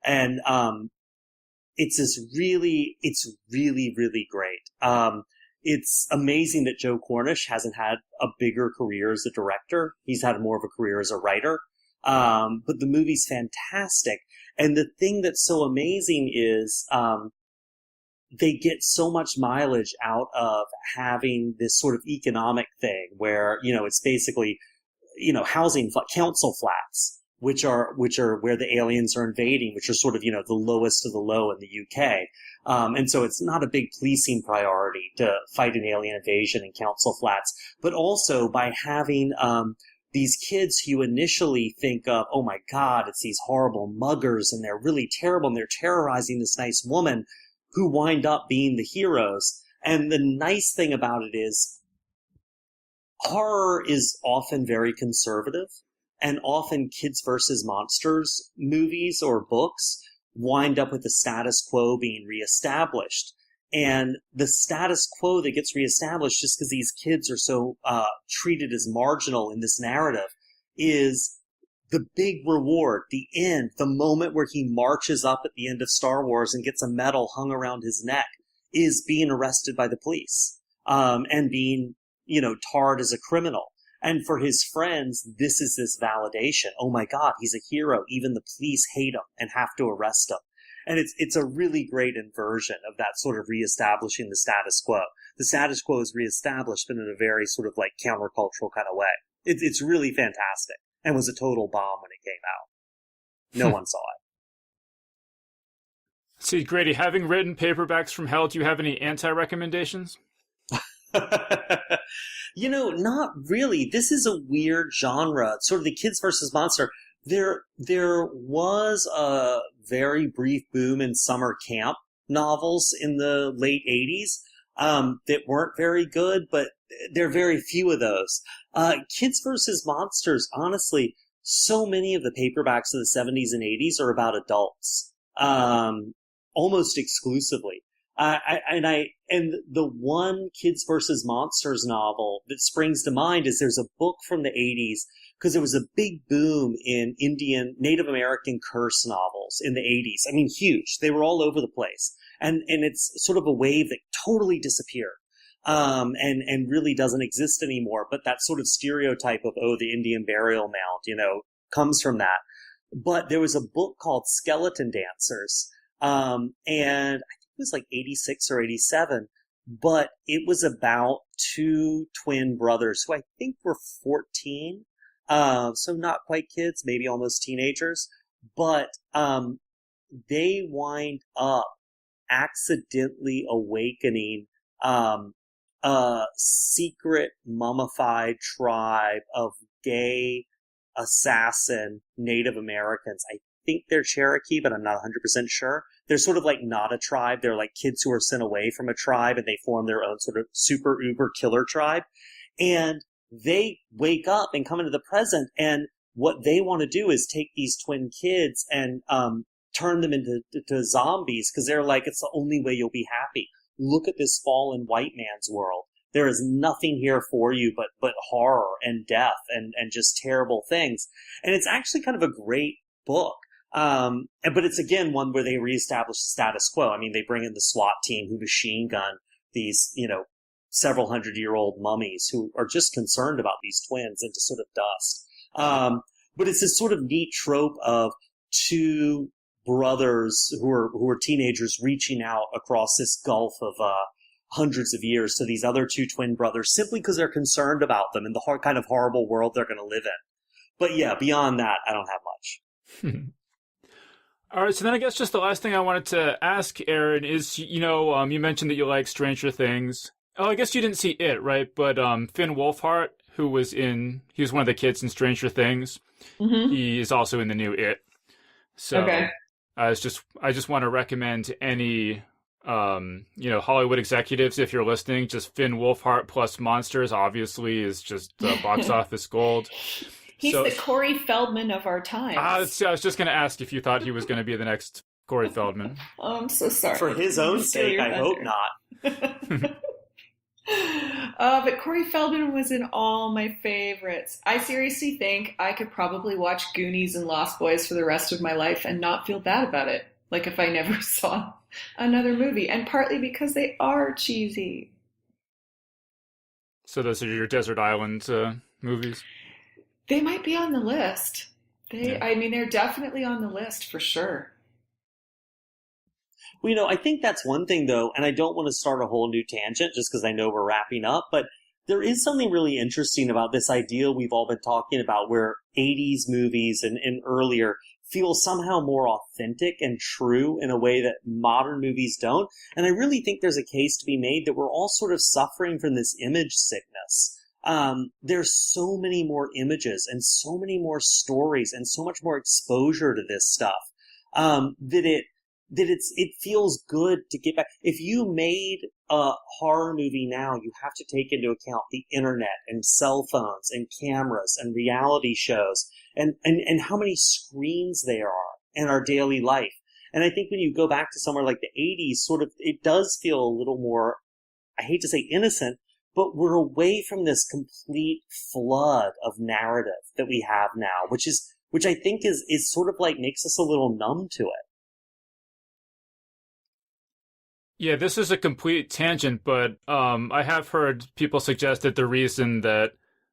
And it's really, really great. It's amazing that Joe Cornish hasn't had a bigger career as a director. He's had more of a career as a writer. But the movie's fantastic. And the thing that's so amazing is they get so much mileage out of having this sort of economic thing where, it's basically, housing, council flats, which are where the aliens are invading, which are sort of, the lowest of the low in the UK. And so it's not a big policing priority to fight an alien invasion in council flats, but also by having, these kids who you initially think of, oh my God, it's these horrible muggers and they're really terrible and they're terrorizing this nice woman, who wind up being the heroes. And the nice thing about it is horror is often very conservative, and often Kids versus Monsters movies or books wind up with the status quo being reestablished. And the status quo that gets reestablished just because these kids are so treated as marginal in this narrative is the big reward, the end, the moment where he marches up at the end of Star Wars and gets a medal hung around his neck, is being arrested by the police and being, tarred as a criminal. And for his friends, this is this validation. Oh my God, he's a hero. Even the police hate him and have to arrest him. And it's a really great inversion of that sort of reestablishing the status quo. The status quo is reestablished, but in a very sort of like countercultural kind of way. It's really fantastic, and was a total bomb when it came out. No one saw it. See, Grady, having written Paperbacks from Hell, do you have any anti-recommendations? Not really. This is a weird genre. It's sort of the Kids versus Monster. There was a very brief boom in summer camp novels in the late 80s. that weren't very good, but there are very few of those. Kids versus Monsters, honestly, so many of the paperbacks of the 70s and 80s are about adults, almost exclusively. And the one Kids versus Monsters novel that springs to mind is there's a book from the 80s, because there was a big boom in Native American curse novels in the 80s. I mean, huge. They were all over the place. And it's sort of a wave that totally disappeared, and really doesn't exist anymore. But that sort of stereotype of, oh, the Indian burial mound, comes from that. But there was a book called Skeleton Dancers, and I think it was like 86 or 87, but it was about two twin brothers who I think were 14, so not quite kids, maybe almost teenagers, but they wind up accidentally awakening a secret mummified tribe of gay assassin Native Americans. I think they're Cherokee, but I'm not 100% sure. They're sort of like not a tribe. They're like kids who are sent away from a tribe, and they form their own sort of super uber killer tribe. And they wake up and come into the present, and what they want to do is take these twin kids and turn them into zombies, because they're like, it's the only way you'll be happy. Look at this fallen white man's world. There is nothing here for you but horror and death and just terrible things. And it's actually kind of a great book. But it's, again, one where they reestablish the status quo. I mean, they bring in the SWAT team who machine gun these, several 100-year-old mummies who are just concerned about these twins into sort of dust. But it's this sort of neat trope of two brothers who are teenagers reaching out across this gulf of hundreds of years to these other two twin brothers, simply because they're concerned about them and the kind of horrible world they're going to live in. But yeah, beyond that, I don't have much. All right, so then I guess just the last thing I wanted to ask, Erin, is, you mentioned that you like Stranger Things. Oh, I guess you didn't see it, right? But Finn Wolfhard, he was one of the kids in Stranger Things. Mm-hmm. He is also in the new It. So okay. I just want to recommend any, Hollywood executives, if you're listening, just Finn Wolfhard plus Monsters, obviously, is just box office gold. He's the Corey Feldman of our time. I was just going to ask if you thought he was going to be the next Corey Feldman. Oh, I'm so sorry. For his own sake, I hope not. But Corey Feldman was in all my favorites. I seriously think I could probably watch Goonies and Lost Boys for the rest of my life and not feel bad about it. Like if I never saw another movie. And partly because they are cheesy. So those are your Desert Island movies? They might be on the list. They're definitely on the list for sure. Well, I think that's one thing, though, and I don't want to start a whole new tangent just because I know we're wrapping up, but there is something really interesting about this idea we've all been talking about where 80s movies and earlier feel somehow more authentic and true in a way that modern movies don't. And I really think there's a case to be made that we're all sort of suffering from this image sickness. There's so many more images and so many more stories and so much more exposure to this stuff that it feels good to get back. If you made a horror movie now, you have to take into account the internet and cell phones and cameras and reality shows and how many screens there are in our daily life. And I think when you go back to somewhere like the 80s, sort of, it does feel a little more, I hate to say innocent, but we're away from this complete flood of narrative that we have now, which I think is sort of like makes us a little numb to it. Yeah, this is a complete tangent, but I have heard people suggest that the reason that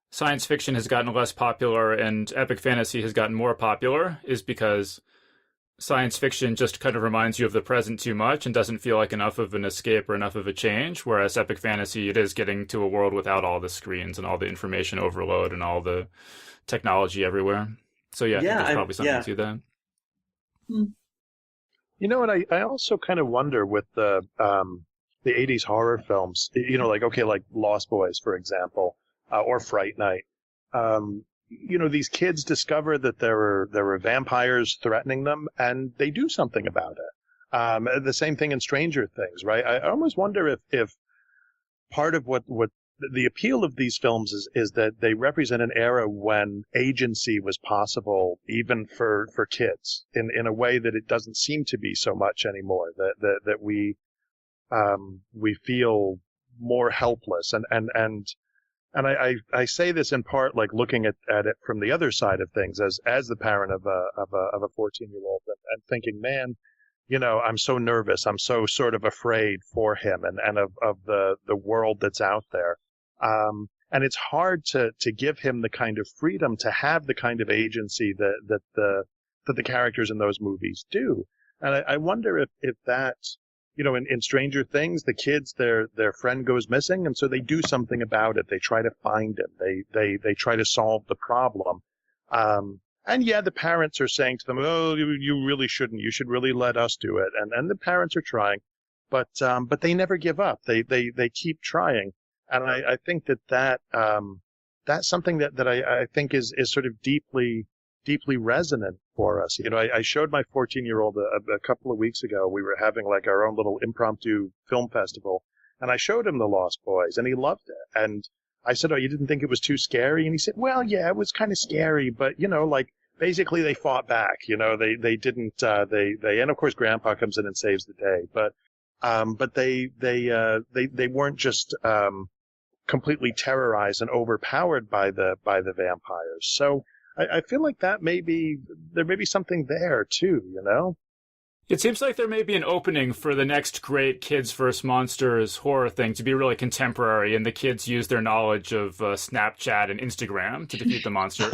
science fiction has gotten less popular and epic fantasy has gotten more popular is because science fiction just kind of reminds you of the present too much and doesn't feel like enough of an escape or enough of a change, whereas epic fantasy, it is getting to a world without all the screens and all the information overload and all the technology everywhere. So yeah, I think there's probably something to that. Hmm. And I also kind of wonder with the 80s horror films, like Lost Boys, for example, or Fright Night. These kids discover that there were vampires threatening them, and they do something about it. The same thing in Stranger Things, right? I almost wonder if part of what the appeal of these films is that they represent an era when agency was possible, even for kids, in a way that it doesn't seem to be so much anymore. That we feel more helpless, and I say this in part like looking at it from the other side of things as the parent of a 14-year-old and thinking, man, I'm so nervous. I'm so sort of afraid for him and of the world that's out there. And it's hard to give him the kind of freedom to have the kind of agency that the characters in those movies do. And I wonder if that, in Stranger Things, the kids, their friend goes missing, and so they do something about it. They try to find him. They try to solve the problem. And yeah, the parents are saying to them, "Oh, you really shouldn't. You should really let us do it." And the parents are trying, but they never give up. They keep trying. And I think that's something that I think is sort of deeply resonant for us. I showed my 14-year-old a couple of weeks ago. We were having like our own little impromptu film festival, and I showed him The Lost Boys, and he loved it. And I said, "Oh, you didn't think it was too scary?" And he said, "Well, yeah, it was kind of scary, but like basically they fought back. They didn't. They and of course Grandpa comes in and saves the day, but they weren't just completely terrorized and overpowered by the vampires. So I feel like there may be something there too, It seems like there may be an opening for the next great Kids vs. Monsters horror thing to be really contemporary, and the kids use their knowledge of Snapchat and Instagram to defeat the monsters.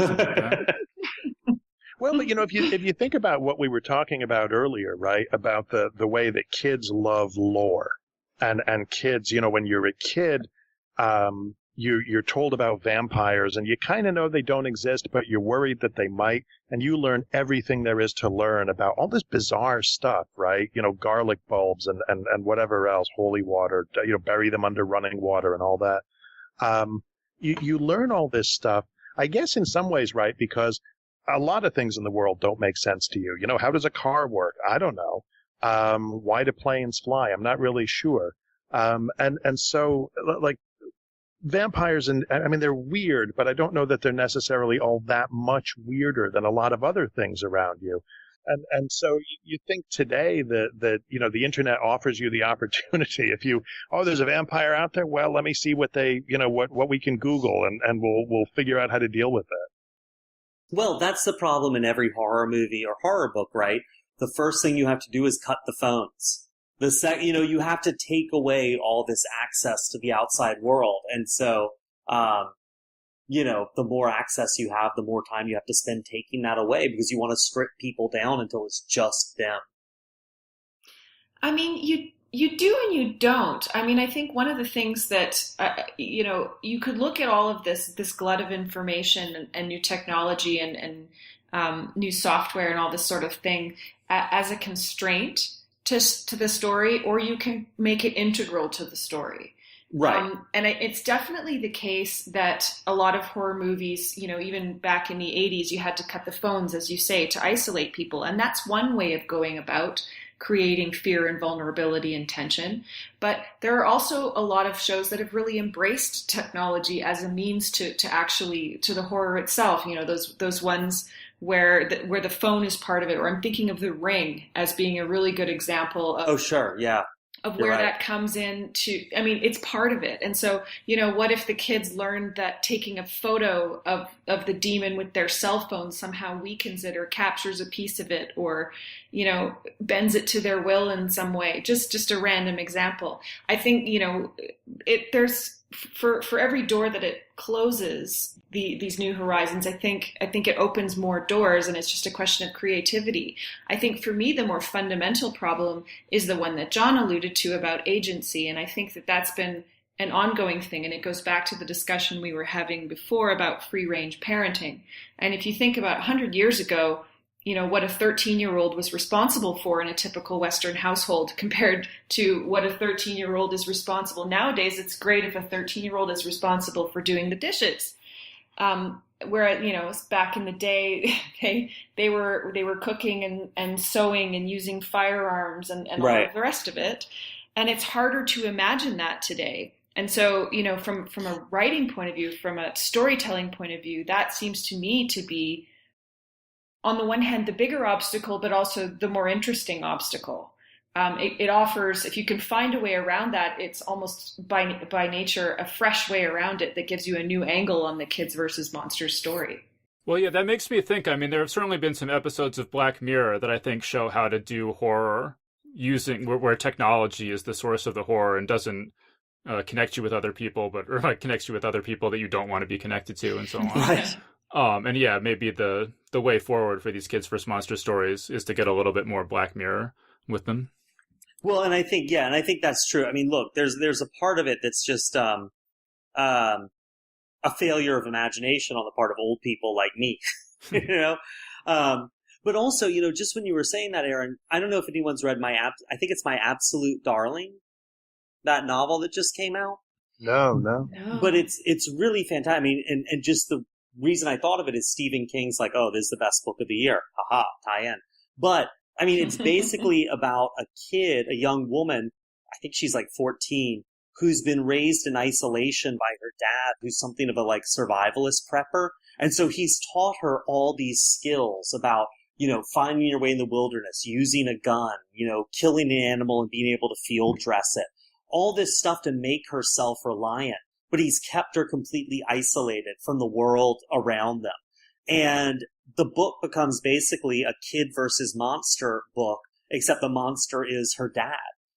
Well, but if you think about what we were talking about earlier, right, about the way that kids love lore, and kids, when you're a kid, you're told about vampires, and you kind of know they don't exist, but you're worried that they might, and you learn everything there is to learn about all this bizarre stuff, right? Garlic bulbs and whatever else, holy water, bury them under running water and all that. You learn all this stuff, I guess in some ways, right, because a lot of things in the world don't make sense to you. How does a car work? I don't know. Why do planes fly? I'm not really sure. And so, like, vampires, and I mean, they're weird, but I don't know that they're necessarily all that much weirder than a lot of other things around you. And so you think today that the internet offers you the opportunity. If there's a vampire out there, well, let me see what what we can Google, and we'll figure out how to deal with it. Well, that's the problem in every horror movie or horror book, right? The first thing you have to do is cut the phones. You have to take away all this access to the outside world. And so, the more access you have, the more time you have to spend taking that away, because you want to strip people down until it's just them. I mean, you do and you don't. I mean, I think one of the things that, you could look at all of this glut of information and new technology and new software and all this sort of thing as a constraint to the story, or you can make it integral to the story. Right. And it's definitely the case that a lot of horror movies, even back in the 80s, you had to cut the phones, as you say, to isolate people. And that's one way of going about creating fear and vulnerability and tension. But there are also a lot of shows that have really embraced technology as a means to the horror itself. Those ones where the phone is part of it, or I'm thinking of The Ring as being a really good example of, oh, sure, yeah, of where that comes in to, I mean, it's part of it. And so, what if the kids learned that taking a photo of the demon with their cell phone somehow weakens it or captures a piece of it, or, bends it to their will in some way? Just a random example. I think, there's, for every door that it closes, these new horizons, I think it opens more doors, and it's just a question of creativity. I think for me, the more fundamental problem is the one that John alluded to about agency, and I think that that's been an ongoing thing, and it goes back to the discussion we were having before about free-range parenting. And if you think about 100 years ago, what a 13-year-old was responsible for in a typical Western household compared to what a 13-year-old is responsible. Nowadays, it's great if a 13-year-old is responsible for doing the dishes. Where, back in the day, they were cooking and sewing and using firearms and all of the rest of it. And it's harder to imagine that today. And so, from a writing point of view, from a storytelling point of view, that seems to me to be, on the one hand, the bigger obstacle, but also the more interesting obstacle. It offers, if you can find a way around that, it's almost by nature a fresh way around it that gives you a new angle on the kids versus monsters story. Well, yeah, that makes me think. I mean, there have certainly been some episodes of Black Mirror that I think show how to do horror using where technology is the source of the horror and doesn't connect you with other people, or connects you with other people that you don't want to be connected to, and so on. Right. And yeah, maybe the way forward for these kids versus monster stories is to get a little bit more Black Mirror with them. Well, and I think that's true. I mean, look, there's a part of it that's just a failure of imagination on the part of old people like me, But also, just when you were saying that, Erin, I don't know if anyone's read I think it's My Absolute Darling, that novel that just came out. No. But it's really fantastic. I mean, and just the reason I thought of it is Stephen King's like, oh, this is the best book of the year. Haha, tie in. But I mean, it's basically about a kid, a young woman, I think she's like 14, who's been raised in isolation by her dad, who's something of a survivalist prepper. And so he's taught her all these skills about, finding your way in the wilderness, using a gun, killing an animal and being able to field dress it. All this stuff to make her self-reliant. But he's kept her completely isolated from the world around them. And the book becomes basically a kid versus monster book, except the monster is her dad,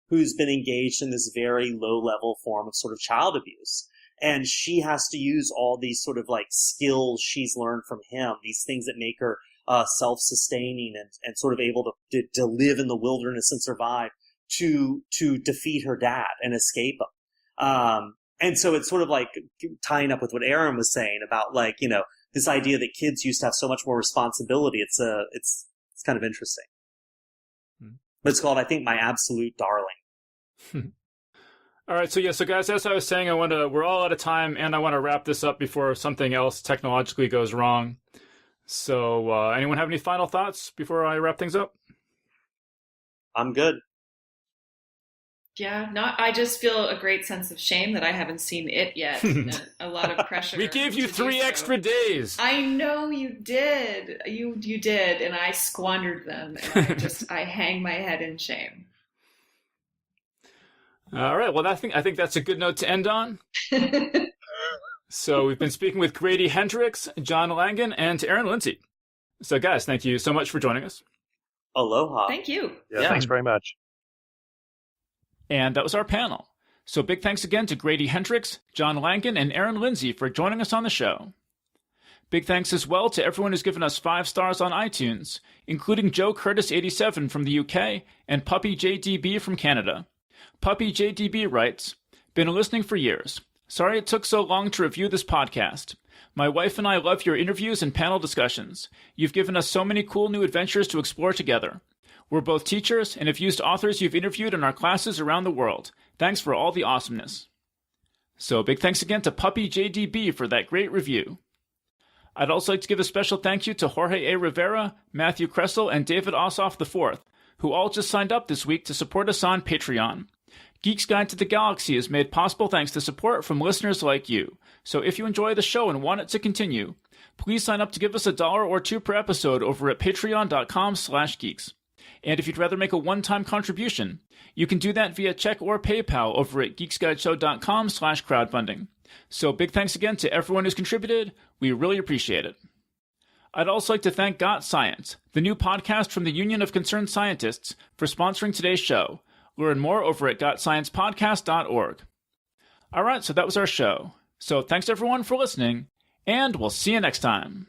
who's been engaged in this very low-level form of sort of child abuse. And she has to use all these sort of skills she's learned from him, these things that make her self-sustaining and sort of able to live in the wilderness and survive to defeat her dad and escape him. And so it's sort of tying up with what Erin was saying about this idea that kids used to have so much more responsibility. It's kind of interesting. But it's called, I think, My Absolute Darling. All right, so guys, as I was saying, we're all out of time, and I want to wrap this up before something else technologically goes wrong. So, anyone have any final thoughts before I wrap things up? I'm good. Yeah, I just feel a great sense of shame that I haven't seen it yet. A lot of pressure. We gave you 3 extra days. I know you did. You did, and I squandered them. And I hang my head in shame. All right. Well, I think that's a good note to end on. So we've been speaking with Grady Hendrix, John Langan, and Erin Lindsey. So guys, thank you so much for joining us. Aloha. Thank you. Yeah, thanks very much. And that was our panel. So big thanks again to Grady Hendrix, John Langan, and Erin Lindsey for joining us on the show. Big thanks as well to everyone who's given us 5 stars on iTunes, including Joe Curtis87 from the UK and Puppy JDB from Canada. Puppy JDB writes, "Been listening for years. Sorry it took so long to review this podcast. My wife and I love your interviews and panel discussions. You've given us so many cool new adventures to explore together. We're both teachers and have used authors you've interviewed in our classes around the world. Thanks for all the awesomeness." So big thanks again to Puppy JDB for that great review. I'd also like to give a special thank you to Jorge A. Rivera, Matthew Kressel, and David Ossoff IV, who all just signed up this week to support us on Patreon. Geek's Guide to the Galaxy is made possible thanks to support from listeners like you. So if you enjoy the show and want it to continue, please sign up to give us $1 or $2 per episode over at patreon.com/geeks. And if you'd rather make a one-time contribution, you can do that via check or PayPal over at geeksguideshow.com/crowdfunding. So big thanks again to everyone who's contributed. We really appreciate it. I'd also like to thank Got Science, the new podcast from the Union of Concerned Scientists, for sponsoring today's show. Learn more over at gotsciencepodcast.org. All right, so that was our show. So thanks everyone for listening, and we'll see you next time.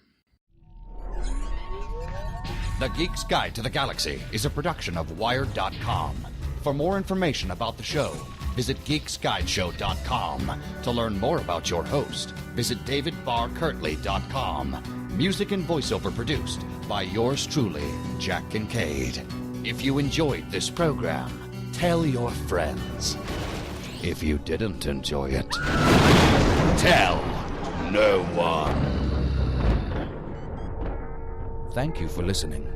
The Geek's Guide to the Galaxy is a production of Wired.com. For more information about the show, visit geeksguideshow.com. To learn more about your host, visit davidbarrkirtley.com. Music and voiceover produced by yours truly, Jack Kincaid. If you enjoyed this program, tell your friends. If you didn't enjoy it, tell no one. Thank you for listening.